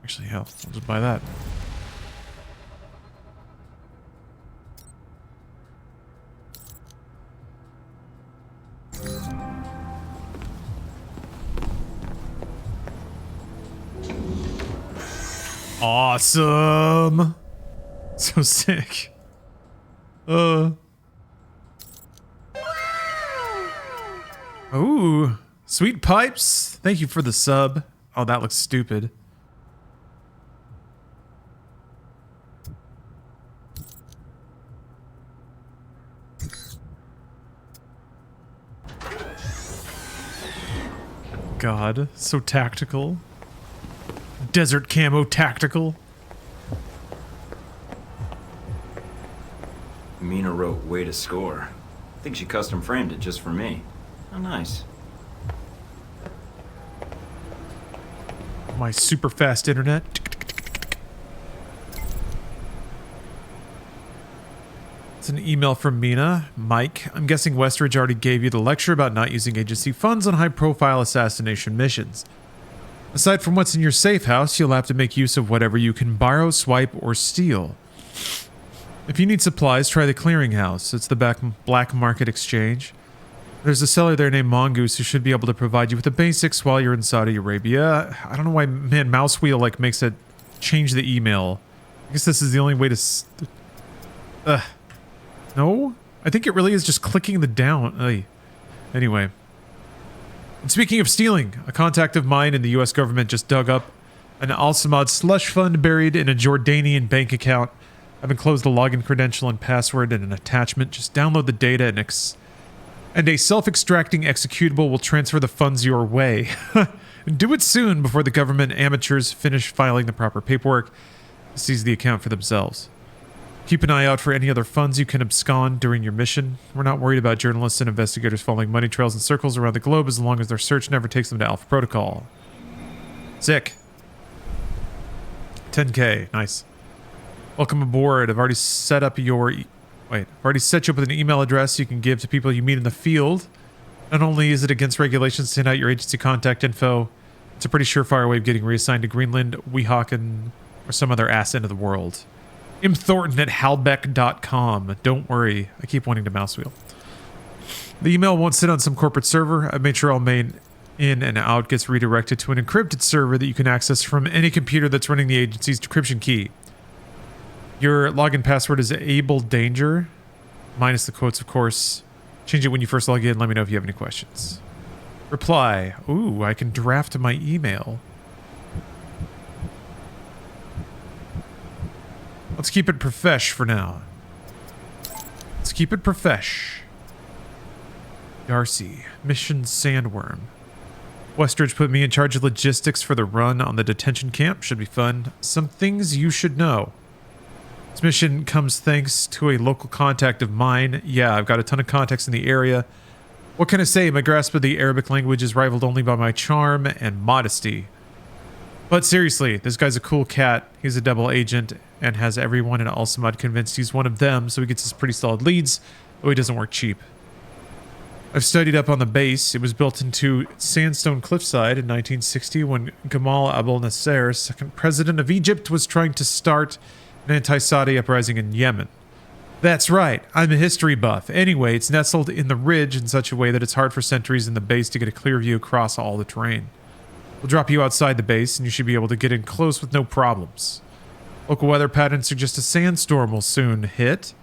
Actually, hell, I'll just buy that. Awesome. So sick. Ooh, sweet pipes. Thank you for the sub. Oh, that looks stupid. God, so tactical. Desert camo tactical. Mina wrote way to score. I think she custom framed it just for me. How nice. My super fast internet. It's an email from Mina. Mike, I'm guessing Westridge already gave you the lecture about not using agency funds on high-profile assassination missions. Aside from what's in your safe house, you'll have to make use of whatever you can borrow, swipe, or steal. If you need supplies, try the clearinghouse. It's the black market exchange. There's a seller there named Mongoose who should be able to provide you with the basics while you're in Saudi Arabia. I don't know why, man, mouse wheel like makes it change the email. I guess this is the only way to... No? I think it really is just clicking the down. Anyway. And speaking of stealing, a contact of mine in the US government just dug up an Al-Samad slush fund buried in a Jordanian bank account. I've enclosed a login credential and password in an attachment. Just download the data and a self-extracting executable will transfer the funds your way. Do it soon before the government amateurs finish filing the proper paperwork to seize the account for themselves. Keep an eye out for any other funds you can abscond during your mission. We're not worried about journalists and investigators following money trails in circles around the globe as long as their search never takes them to Alpha Protocol. Sick. 10K. Nice. Welcome aboard. I've already set up your... I've already set you up with an email address you can give to people you meet in the field. Not only is it against regulations to send out your agency contact info, it's a pretty surefire way of getting reassigned to Greenland, Weehawken, or some other ass end of the world. Thornton at halbeck.com. Don't worry, I keep wanting to mouse wheel. The email won't sit on some corporate server. I've made sure all main in and out gets redirected to an encrypted server that you can access from any computer that's running the agency's decryption key. Your login password is Able Danger, minus the quotes, of course. Change it when you first log in. Let me know if you have any questions. Reply. Ooh, I can draft my email. Let's keep it profesh for now. Let's keep it profesh. Darcy, Mission Sandworm. Westridge put me in charge of logistics for the run on the detention camp. Should be fun. Some things you should know. This mission comes thanks to a local contact of mine. Yeah, I've got a ton of contacts in the area. What can I say? My grasp of the Arabic language is rivaled only by my charm and modesty. But seriously, this guy's a cool cat. He's a double agent and has everyone in Al-Samad convinced he's one of them, so he gets us pretty solid leads, though he doesn't work cheap. I've studied up on the base. It was built into sandstone cliffside in 1960 when Gamal Abdel Nasser, second president of Egypt, was trying to start an anti-Saudi uprising in Yemen. That's right, I'm a history buff. Anyway, it's nestled in the ridge in such a way that it's hard for sentries in the base to get a clear view across all the terrain. We'll drop you outside the base, and you should be able to get in close with no problems. Local weather patterns suggest a sandstorm will soon hit.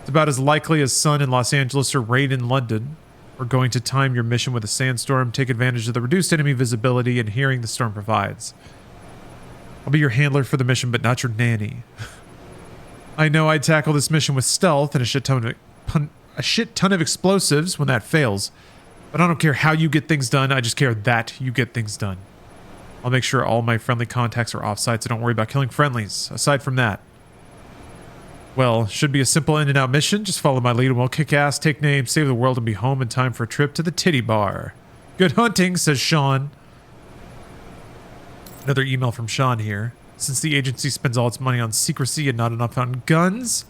It's about as likely as sun in Los Angeles or rain in London. We're going to time your mission with a sandstorm, take advantage of the reduced enemy visibility and hearing the storm provides. I'll be your handler for the mission, but not your nanny. I know I'd tackle this mission with stealth and a shit ton of explosives when that fails, but I don't care how you get things done, I just care that you get things done. I'll make sure all my friendly contacts are offsite, so don't worry about killing friendlies. Aside from that, well, should be a simple in and out mission. Just follow my lead and we'll kick ass, take names, save the world, and be home in time for a trip to the titty bar. Good hunting, says Sean. Another email from Sean here. Since the agency spends all its money on secrecy and not enough on guns,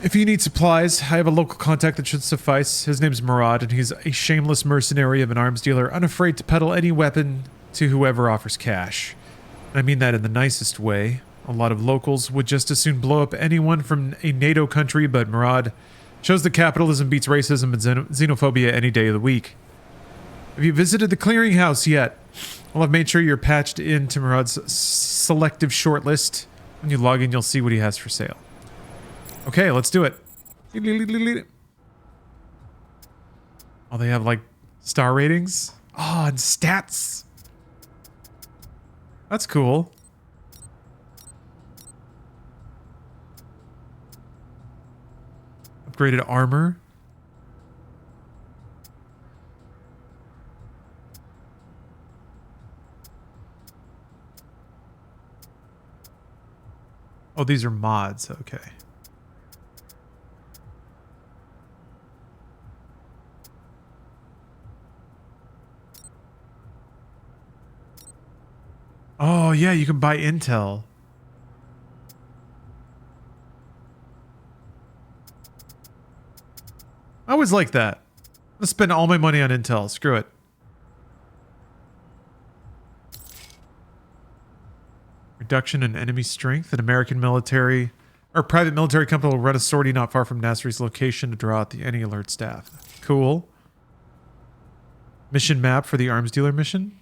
if you need supplies, I have a local contact that should suffice. His name's Murad, and he's a shameless mercenary of an arms dealer, unafraid to peddle any weapon to whoever offers cash. And I mean that in the nicest way. A lot of locals would just as soon blow up anyone from a NATO country, but Murad shows that capitalism beats racism and xenophobia any day of the week. Have you visited the clearinghouse yet? Well, I've made sure you're patched into Murad's selective shortlist. When you log in, you'll see what he has for sale. Okay, let's do it. Oh, they have like star ratings? Oh, and stats. That's cool. Upgraded armor. Oh, these are mods. Okay. Oh, yeah, you can buy intel. always like that. Let's spend all my money on intel. Screw it. Reduction in enemy strength. An American military or private military company will run a sortie not far from Nasri's location to draw out any alert staff. Cool. Mission map for the arms dealer mission.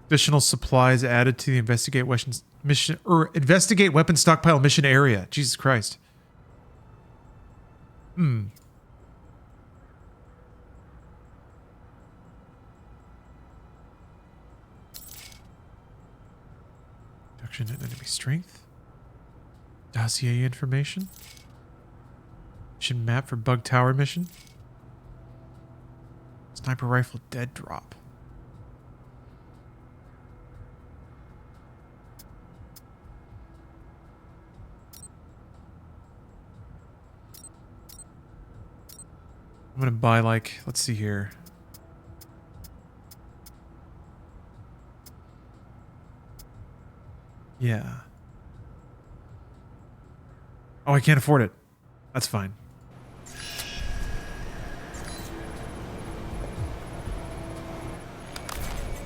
Additional supplies added to the investigate weapons mission or investigate weapon stockpile mission area. Jesus Christ. Reduction in enemy strength. Dossier information. Mission map for bug tower mission. Sniper rifle dead drop. I'm gonna buy like, let's see here. Yeah. Oh, I can't afford it. That's fine.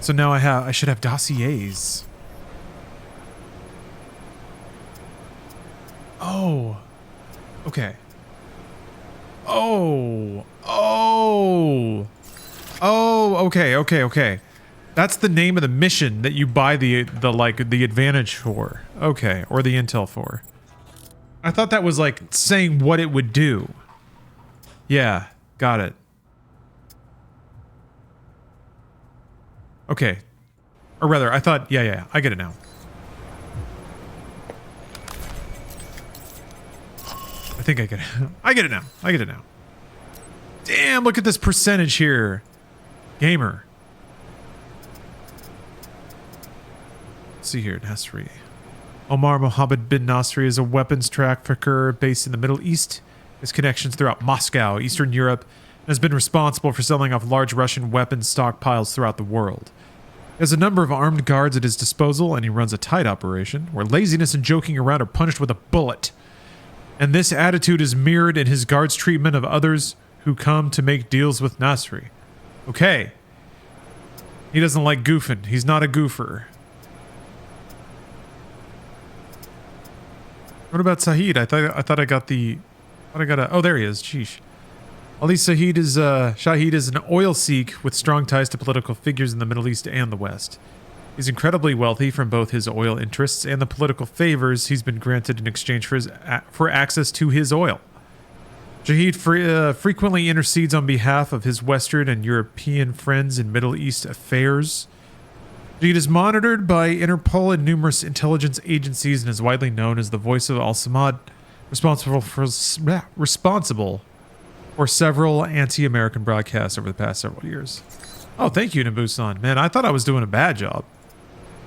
So now I should have dossiers. Oh. Okay. Oh, okay. That's the name of the mission that you buy the advantage for. Okay, or the intel for. I thought that was like saying what it would do. Yeah, got it. Okay. Or rather, I thought, yeah, I get it now. I think I get it. I get it now. Damn, look at this percentage here. Gamer. Let's see here, Nasri. Omar Mohammed bin Nasri is a weapons trafficker based in the Middle East. His connections throughout Moscow, Eastern Europe, and has been responsible for selling off large Russian weapons stockpiles throughout the world. He has a number of armed guards at his disposal, and he runs a tight operation where laziness and joking around are punished with a bullet. And this attitude is mirrored in his guards' treatment of others who come to make deals with Nasri. Okay. He doesn't like goofing. He's not a goofer. What about Saeed? I thought I got the... Oh, there he is. Sheesh. Ali Shahid is an oil sikh with strong ties to political figures in the Middle East and the West. He's incredibly wealthy from both his oil interests and the political favors he's been granted in exchange for access to his oil. Shahid frequently intercedes on behalf of his Western and European friends in Middle East affairs. Shahid is monitored by Interpol and numerous intelligence agencies and is widely known as the voice of Al-Samad, responsible for several anti-American broadcasts over the past several years. Oh, thank you, Nabu-san. Man, I thought I was doing a bad job.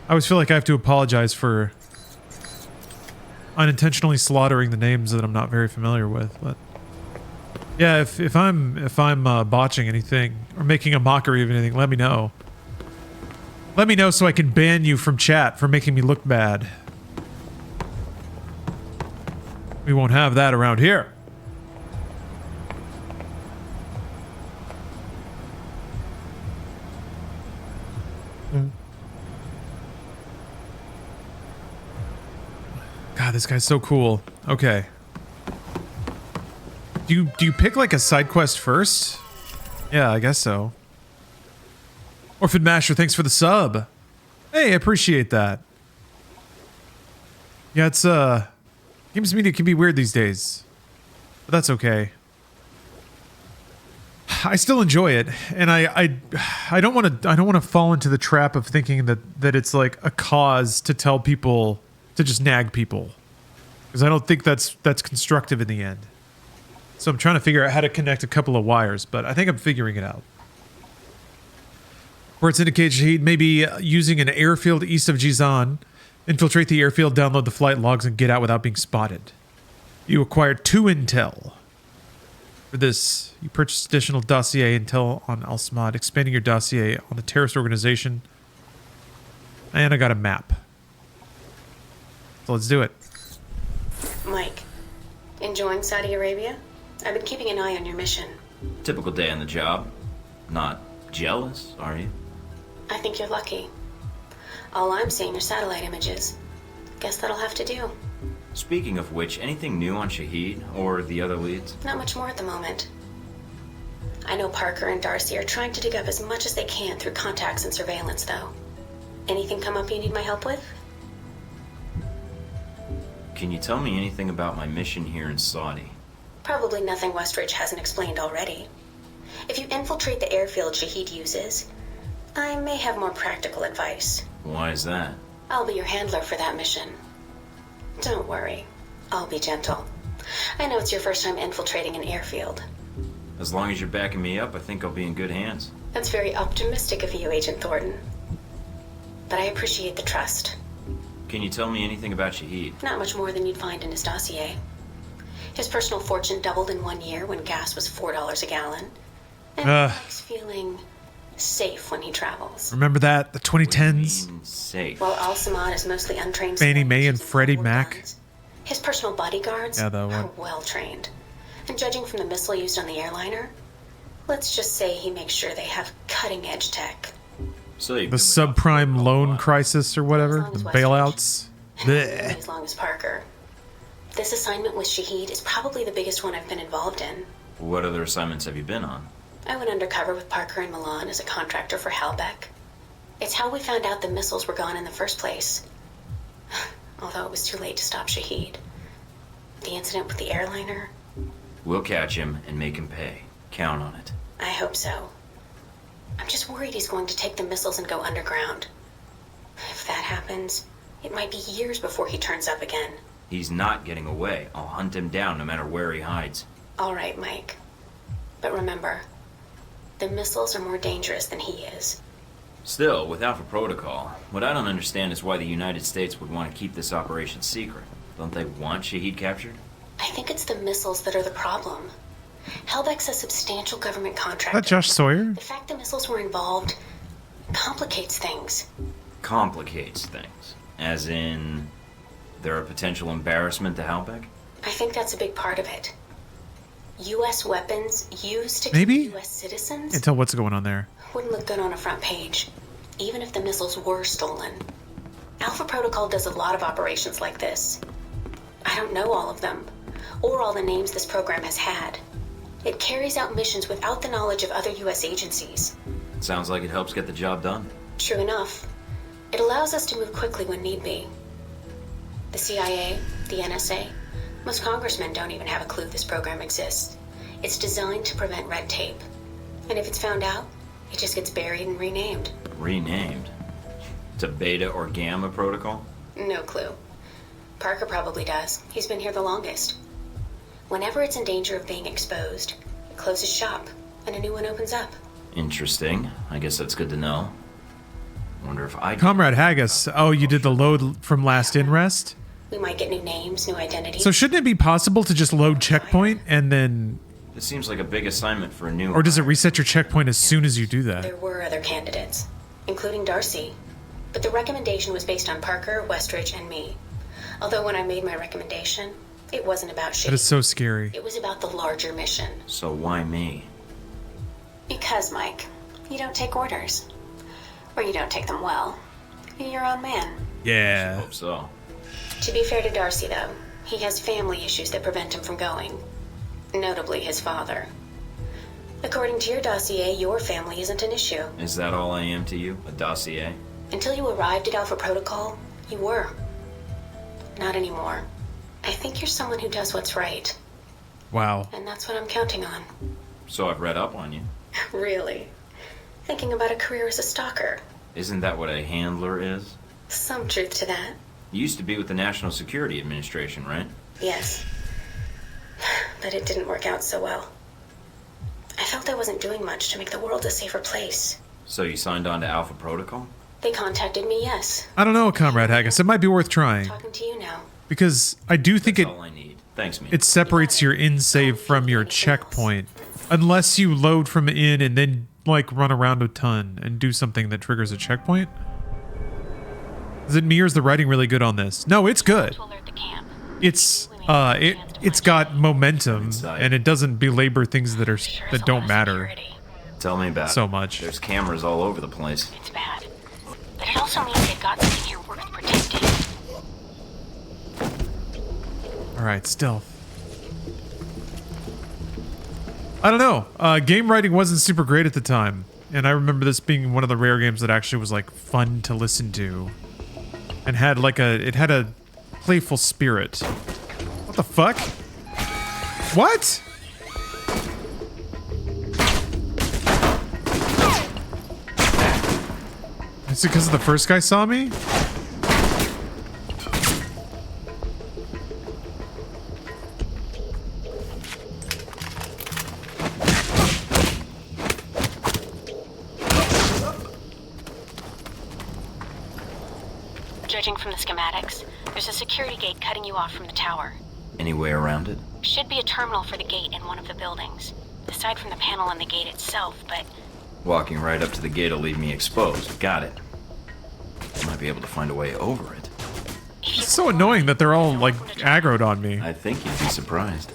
I always feel like I have to apologize for unintentionally slaughtering the names that I'm not very familiar with, but yeah, if I'm botching anything or making a mockery of anything, let me know. Let me know so I can ban you from chat for making me look bad. We won't have that around here. God, this guy's so cool. Okay. Do you pick like a side quest first? Yeah, I guess so. Orphan Masher, thanks for the sub. Hey, I appreciate that. Yeah, it's games media can be weird these days, but that's okay. I still enjoy it, and I don't want to fall into the trap of thinking that it's like a cause to tell people to just nag people, because I don't think that's constructive in the end. So I'm trying to figure out how to connect a couple of wires, but I think I'm figuring it out. Reports indicate Shahid may be using an airfield east of Jizan. Infiltrate the airfield, download the flight logs, and get out without being spotted. You acquired 2 intel. For this, you purchased additional dossier intel on Al-Samad, expanding your dossier on the terrorist organization. And I got a map. So let's do it. Mike, Enjoying Saudi Arabia? I've been keeping an eye on your mission. Typical day on the job. Not jealous, are you? I think you're lucky. All I'm seeing are satellite images. Guess that'll have to do. Speaking of which, anything new on Shahid or the other leads? Not much more at the moment. I know Parker and Dossier are trying to dig up as much as they can through contacts and surveillance, though. Anything come up you need my help with? Can you tell me anything about my mission here in Saudi? Probably nothing Westridge hasn't explained already. If you infiltrate the airfield Shahid uses, I may have more practical advice. Why is that? I'll be your handler for that mission. Don't worry. I'll be gentle. I know it's your first time infiltrating an airfield. As long as you're backing me up, I think I'll be in good hands. That's very optimistic of you, Agent Thornton. But I appreciate the trust. Can you tell me anything about Shahid? Not much more than you'd find in his dossier. His personal fortune doubled in 1 year when gas was $4 a gallon. And he's feeling safe when he travels. Remember that? The 2010s? Safe. While Al-Samad is mostly untrained... Fannie Mae and Freddie Mac. His personal bodyguards are well trained. And judging from the missile used on the airliner, let's just say he makes sure they have cutting-edge tech. So the subprime loan crisis or whatever, the bailouts. As long as Parker. This assignment with Shahid is probably the biggest one I've been involved in. What other assignments have you been on? I went undercover with Parker in Milan as a contractor for Halbeck. It's how we found out the missiles were gone in the first place. Although it was too late to stop Shahid. The incident with the airliner... We'll catch him and make him pay. Count on it. I hope so. I'm just worried he's going to take the missiles and go underground. If that happens, it might be years before he turns up again. He's not getting away. I'll hunt him down no matter where he hides. All right, Mike. But remember, the missiles are more dangerous than he is. Still, with Alpha Protocol, what I don't understand is why the United States would want to keep this operation secret. Don't they want Shahid captured? I think it's the missiles that are the problem. Halbeck's a substantial government contractor. Is that Josh Sawyer? The fact the missiles were involved complicates things. Complicates things? As in, they're a potential embarrassment to Halbeck? I think that's a big part of it. U.S. weapons used to Maybe? kill U.S. citizens Can't tell what's going on there. wouldn't look good on a front page, even if the missiles were stolen. Alpha Protocol does a lot of operations like this. I don't know all of them, or all the names this program has had. It carries out missions without the knowledge of other U.S. agencies. Sounds like it helps get the job done. True enough. It allows us to move quickly when need be. The CIA, the NSA, most congressmen don't even have a clue this program exists. It's designed to prevent red tape. And if it's found out, it just gets buried and renamed. Renamed? To Beta or Gamma Protocol? No clue. Parker probably does. He's been here the longest. Whenever it's in danger of being exposed, it closes shop, and a new one opens up. Interesting. I guess that's good to know. Wonder if I... Comrade Haggis. Oh, you did the load from last in-rest? We might get new names, new identities. So shouldn't it be possible to just load checkpoint and then... This seems like a big assignment for a new... Or does it reset your checkpoint as soon as you do that? There were other candidates, including Darcy. But the recommendation was based on Parker, Westridge, and me. Although when I made my recommendation, it wasn't about shit. That is so scary. It was about the larger mission. So why me? Because, Mike, you don't take orders. Or you don't take them well. You're your own man. Yeah. I hope so. To be fair to Darcy, though, he has family issues that prevent him from going. Notably his father. According to your dossier, your family isn't an issue. Is that all I am to you? A dossier? Until you arrived at Alpha Protocol, you were. Not anymore. I think you're someone who does what's right. Wow. And that's what I'm counting on. So I've read up on you. Really? Thinking about a career as a stalker. Isn't that what a handler is? Some truth to that. You used to be with the National Security Administration, right? Yes. But it didn't work out so well. I felt I wasn't doing much to make the world a safer place. So you signed on to Alpha Protocol? They contacted me, yes. I don't know, Comrade Haggis. It might be worth trying. Talking to you now. Because I do think That's all I need. Thanks, me. It separates your in-save from your checkpoint. Unless you load from in and then, like, run around a ton and do something that triggers a checkpoint. Is it me or is the writing really good on this? No, it's good. To alert the camp. it's got momentum and it doesn't belabor things that don't matter. Tell me about so it. much. There's cameras all over the place. It's bad. But it also means they've got something here worth protecting. Alright, stealth. I don't know. Game writing wasn't super great at the time. And I remember this being one of the rare games that actually was like fun to listen to. And had like it had a playful spirit. What the fuck? What? Is it because the first guy saw me? Judging from the schematics, there's a security gate cutting you off from the tower. Any way around it? Should be a terminal for the gate in one of the buildings. Aside from the panel on the gate itself, but... Walking right up to the gate will leave me exposed. Got it. Might be able to find a way over it. It's so annoying that they're all, like, aggroed on me. I think you'd be surprised.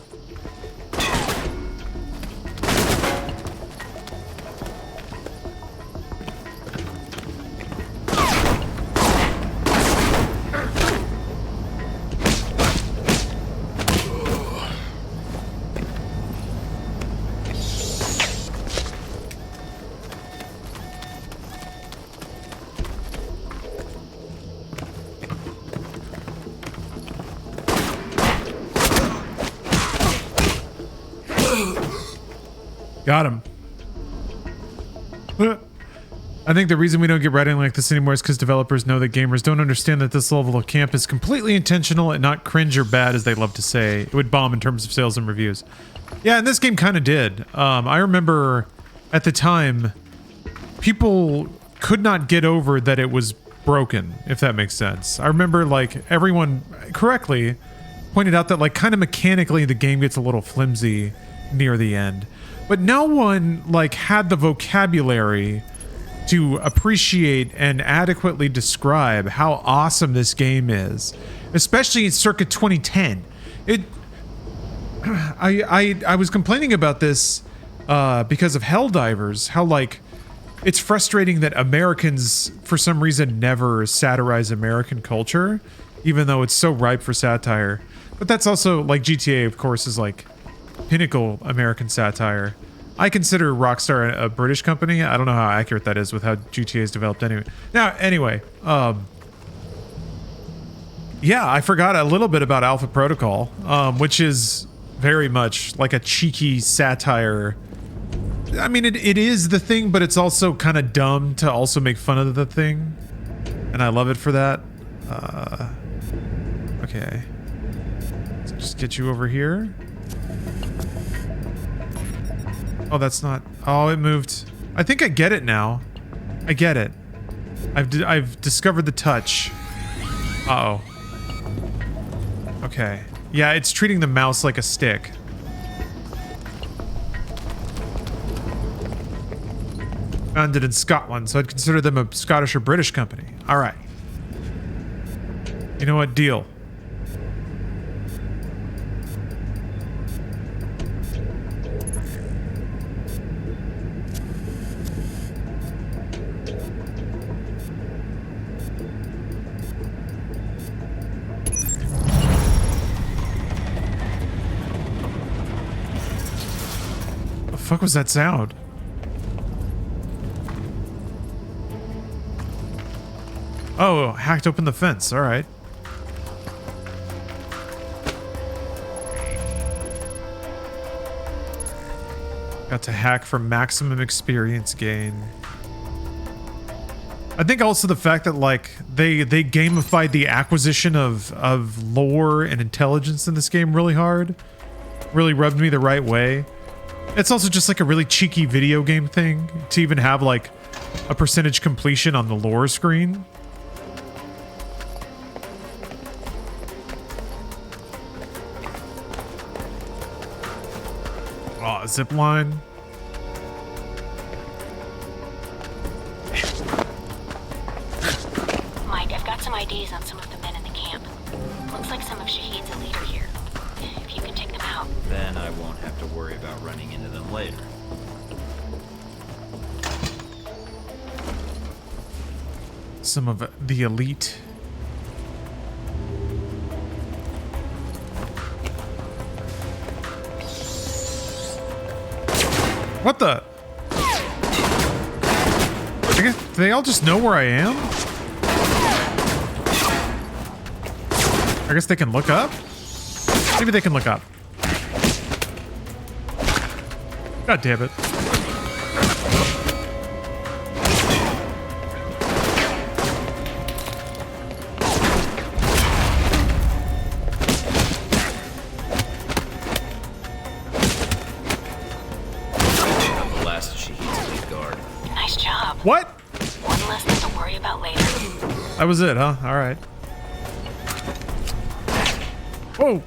Got him. I think the reason we don't get writing like this anymore is because developers know that gamers don't understand that this level of camp is completely intentional and not cringe or bad as they love to say. It would bomb in terms of sales and reviews. Yeah, and this game kind of did. I remember at the time, people could not get over that it was broken, if that makes sense. I remember like everyone correctly pointed out that like kind of mechanically the game gets a little flimsy near the end. But no one like had the vocabulary to appreciate and adequately describe how awesome this game is, especially in circa 2010. I was complaining about this because of Helldivers, how like it's frustrating that Americans for some reason never satirize American culture, even though it's so ripe for satire. But that's also like GTA, of course, is like pinnacle American satire. I consider Rockstar a British company. I don't know how accurate that is with how GTA is developed anyway. Now, anyway, yeah, I forgot a little bit about Alpha Protocol, which is very much like a cheeky satire. I mean, it is the thing, but it's also kind of dumb to also make fun of the thing. And I love it for that. Okay. Let's just get you over here. Oh, that's not... Oh, it moved. I think I get it now. I get it. I've discovered the touch. Uh-oh. Okay. Yeah, it's treating the mouse like a stick. Founded in Scotland, so I'd consider them a Scottish or British company. All right. You know what? Deal. The fuck was that sound? Oh, hacked open the fence. All right. Got to hack for maximum experience gain. I think also the fact that like they gamified the acquisition of lore and intelligence in this game really hard. Really rubbed me the right way. It's also just like a really cheeky video game thing to even have like a percentage completion on the lore screen. Oh, zip line. Mike, I've got some IDs on some of the men in the camp. Looks like some of Shahid's elite are here. If you can take them out. Then I won't have to worry about running into them later. Some of the elite. What the? I guess they all just know where I am? I guess they can look up? Maybe they can look up. God damn it. What? One less thing to worry about later. That was it, huh? All right. Whoa.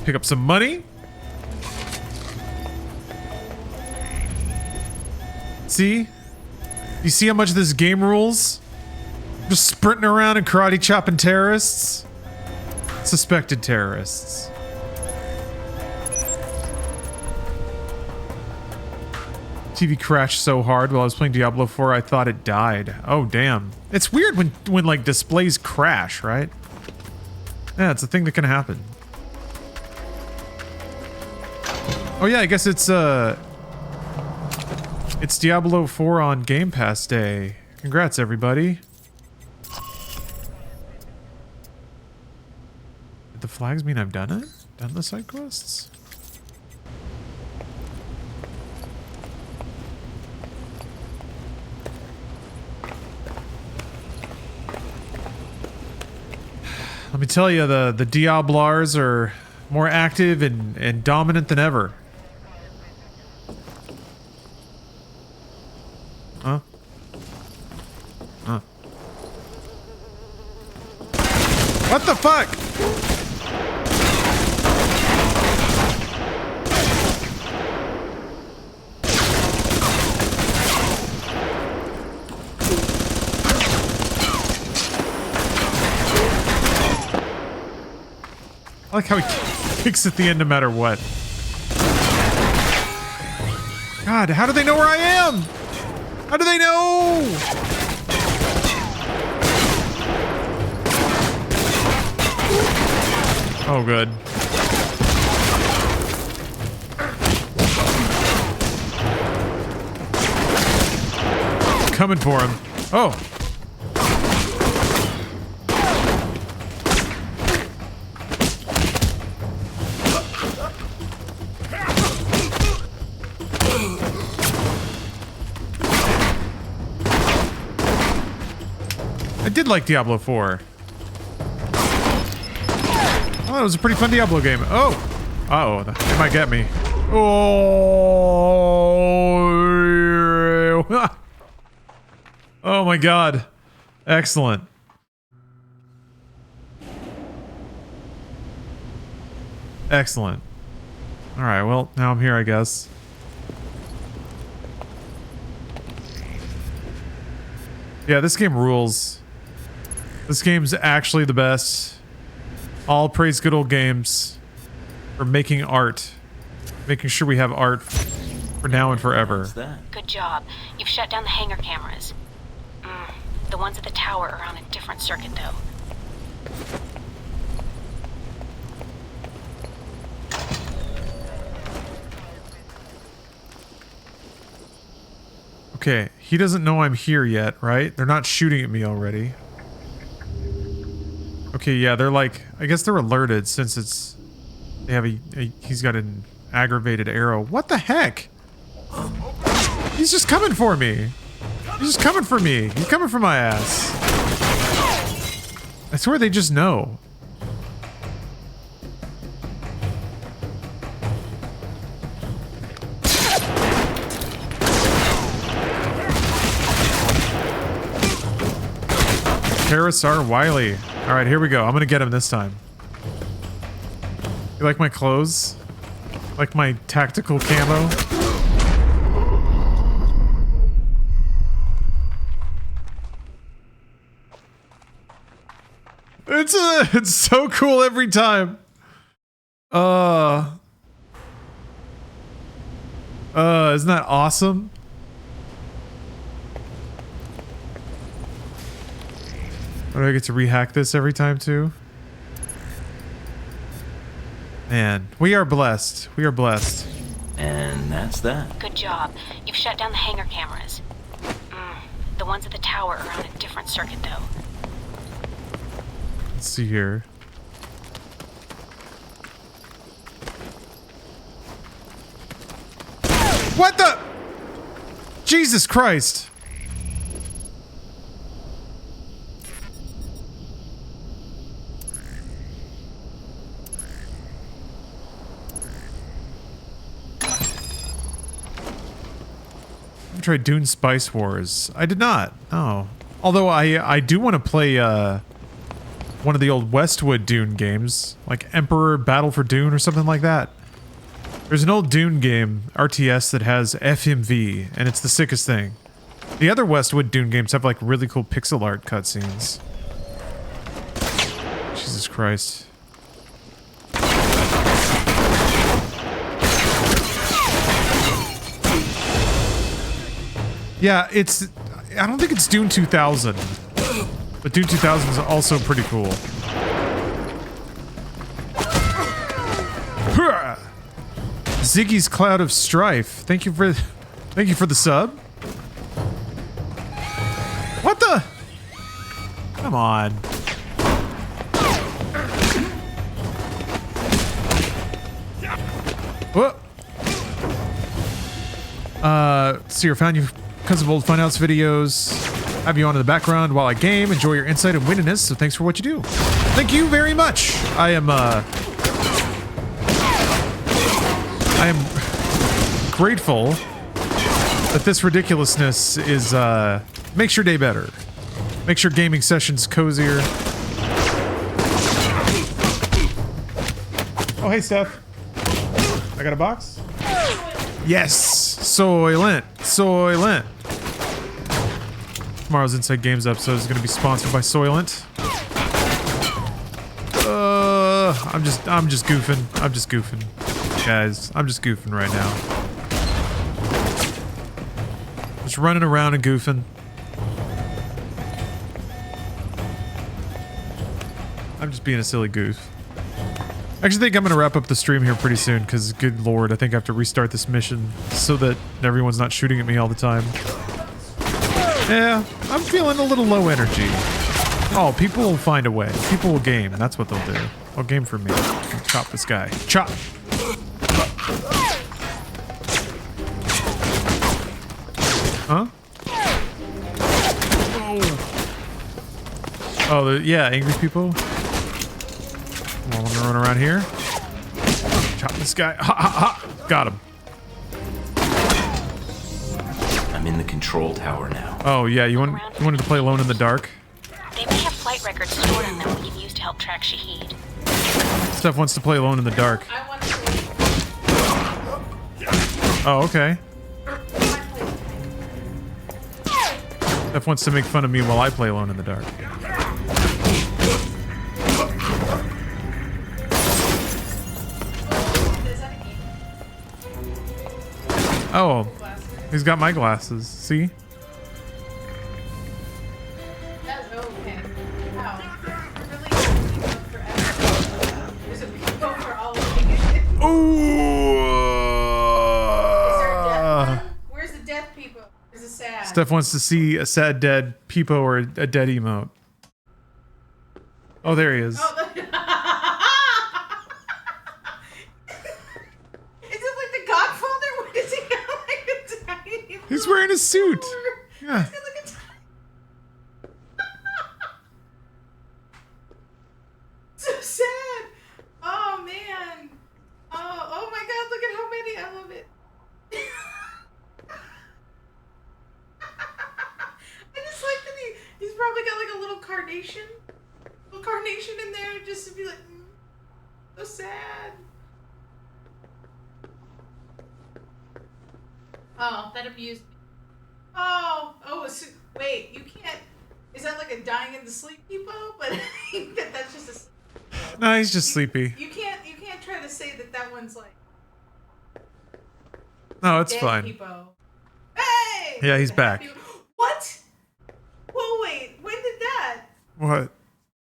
Pick up some money. See? You see how much this game rules? Just sprinting around and karate chopping terrorists. Suspected terrorists. TV crashed so hard while I was playing Diablo 4 I thought it died. Oh damn. It's weird when like displays crash, right? Yeah, it's a thing that can happen. Oh yeah, I guess it's Diablo 4 on Game Pass Day. Congrats everybody. Did the flags mean I've done it? Done the side quests? Let me tell you, the Diablars are more active and dominant than ever. Huh? Huh. What the fuck? I like how he kicks at the end no matter what. God, how do they know where I am? How do they know? Oh, good. Coming for him. Oh. I did like Diablo 4. Oh, it was a pretty fun Diablo game. Oh! Uh-oh, they might get me. Oh! Oh my god. Excellent. Excellent. Alright, well, now I'm here, I guess. Yeah, this game rules. This game's actually the best. All praise good old games for making art. Making sure we have art for now and forever. What's that? Good job. You've shut down the hangar cameras. The ones at the tower are on a different circuit, though. Okay, he doesn't know I'm here yet, right? They're not shooting at me already. Okay, yeah, they're like, I guess they're alerted since it's, they have he's got an aggravated arrow. What the heck? He's just coming for me. He's just coming for me. He's coming for my ass. I swear they just know. Terrorists are wily. All right, here we go. I'm gonna get him this time. You like my clothes? Like my tactical camo? It's so cool every time. Isn't that awesome? Do I get to rehack this every time too? Man, we are blessed. We are blessed. And that's that. Good job. You've shut down the hangar cameras. The ones at the tower are on a different circuit, though. Let's see here. What the? Jesus Christ. I tried Dune Spice Wars. I did not. Oh. Although I do want to play one of the old Westwood Dune games, like Emperor Battle for Dune or something like that. There's an old Dune game, RTS, that has FMV, and it's the sickest thing. The other Westwood Dune games have like really cool pixel art cutscenes. Jesus Christ. Yeah, it's... I don't think it's Dune 2000. But Dune 2000 is also pretty cool. Ziggy's Cloud of Strife. Thank you for the sub. What the? Come on. Whoa. See, I found you because of old Funhouse videos. Have you on in the background while I game. Enjoy your insight and wittiness, so thanks for what you do. Thank you very much. I am grateful that this ridiculousness is, makes your day better. Makes your gaming sessions cozier. Oh, hey, Steph. I got a box? Yes! Soylent. Soylent. Tomorrow's Inside Games episode is going to be sponsored by Soylent. I'm just goofing. I'm just goofing. Guys, I'm just goofing right now. Just running around and goofing. I'm just being a silly goof. I actually think I'm going to wrap up the stream here pretty soon, because, good lord, I think I have to restart this mission so that everyone's not shooting at me all the time. Yeah, I'm feeling a little low energy. Oh, people will find a way. People will game. That's what they'll do. They'll game for me. I'll chop this guy. Chop! Huh? Oh, yeah, angry people. I'm gonna run around here. Chop this guy. Ha ha ha! Got him. I'm in the control tower now. Oh yeah, you wanted to play Alone in the Dark? They may have flight records stored on them we've used to help track Shahid. Steph wants to play Alone in the Dark. Oh, okay. Steph wants to make fun of me while I play Alone in the Dark. Oh, he's got my glasses. See? That's okay. Wow. There's a people for all of it. Ooh. Where's the death people? Where's the sad? Steph wants to see a sad dead peepo or a dead emote. Oh, there he is. Oh, He's wearing a suit. Yeah. So sad. Oh man. Oh my god, look at how many. I love it. I just like that he's probably got like a little carnation in there just to be like, so sad. Oh, that amused me. Oh, so, wait, you can't. Is that like a dying in the sleep hippo? But I think that's just a. No, he's just sleepy. You can't try to say that one's like. No, it's dead fine. Hippo. Hey. Yeah, he's back. What? Whoa, wait. When did that? What?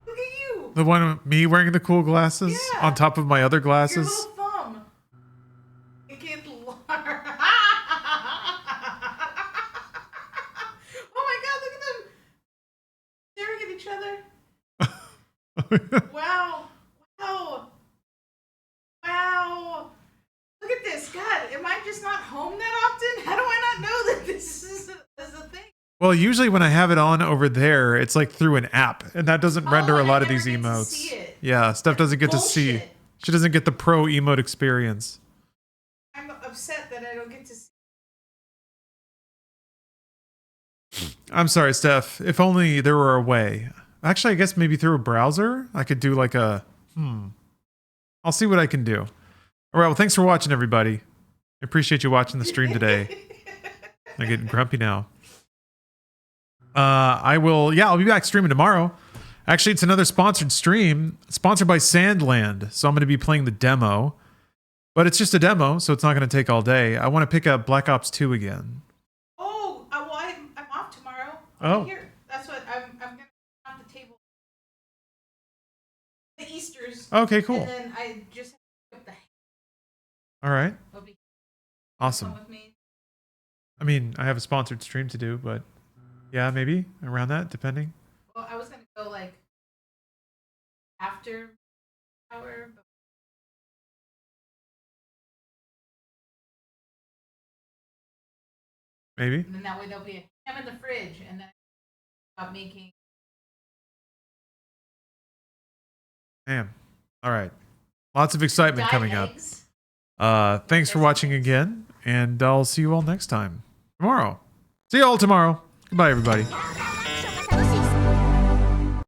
Look at you. The one with me wearing the cool glasses on top of my other glasses? Your little thumb. It gets large. Oh my god, look at them. Staring at each other. Wow. Wow. Wow. Look at this. God, am I just not home that often? How do I not know that this is a thing? Well, usually when I have it on over there, it's like through an app, and that doesn't render a lot of these emotes. Yeah, Steph doesn't get to see. She doesn't get the pro emote experience. I'm upset that I don't get to see. I'm sorry, Steph. If only there were a way. Actually, I guess maybe through a browser, I could do like a... I'll see what I can do. All right, well, thanks for watching, everybody. I appreciate you watching the stream today. I'm getting grumpy now. I'll be back streaming tomorrow. Actually, it's another sponsored stream, sponsored by Sandland. So I'm going to be playing the demo, but it's just a demo, so it's not going to take all day. I want to pick up Black Ops 2 again. Oh, well, I'm off tomorrow. Oh. Here. That's what I'm going to off the table. The Easters. Okay, cool. And then I just have to pick up All right. the Awesome. with me. I mean, I have a sponsored stream to do, but yeah, maybe around that, depending. Well, I was going to go like after hour. But... Maybe. And then that way there'll be a ham in the fridge, and then I'm making. Damn. All right. Lots of excitement coming eggs. up. Thanks for watching again, and I'll see you all next time. Tomorrow. See you all tomorrow. Goodbye, everybody.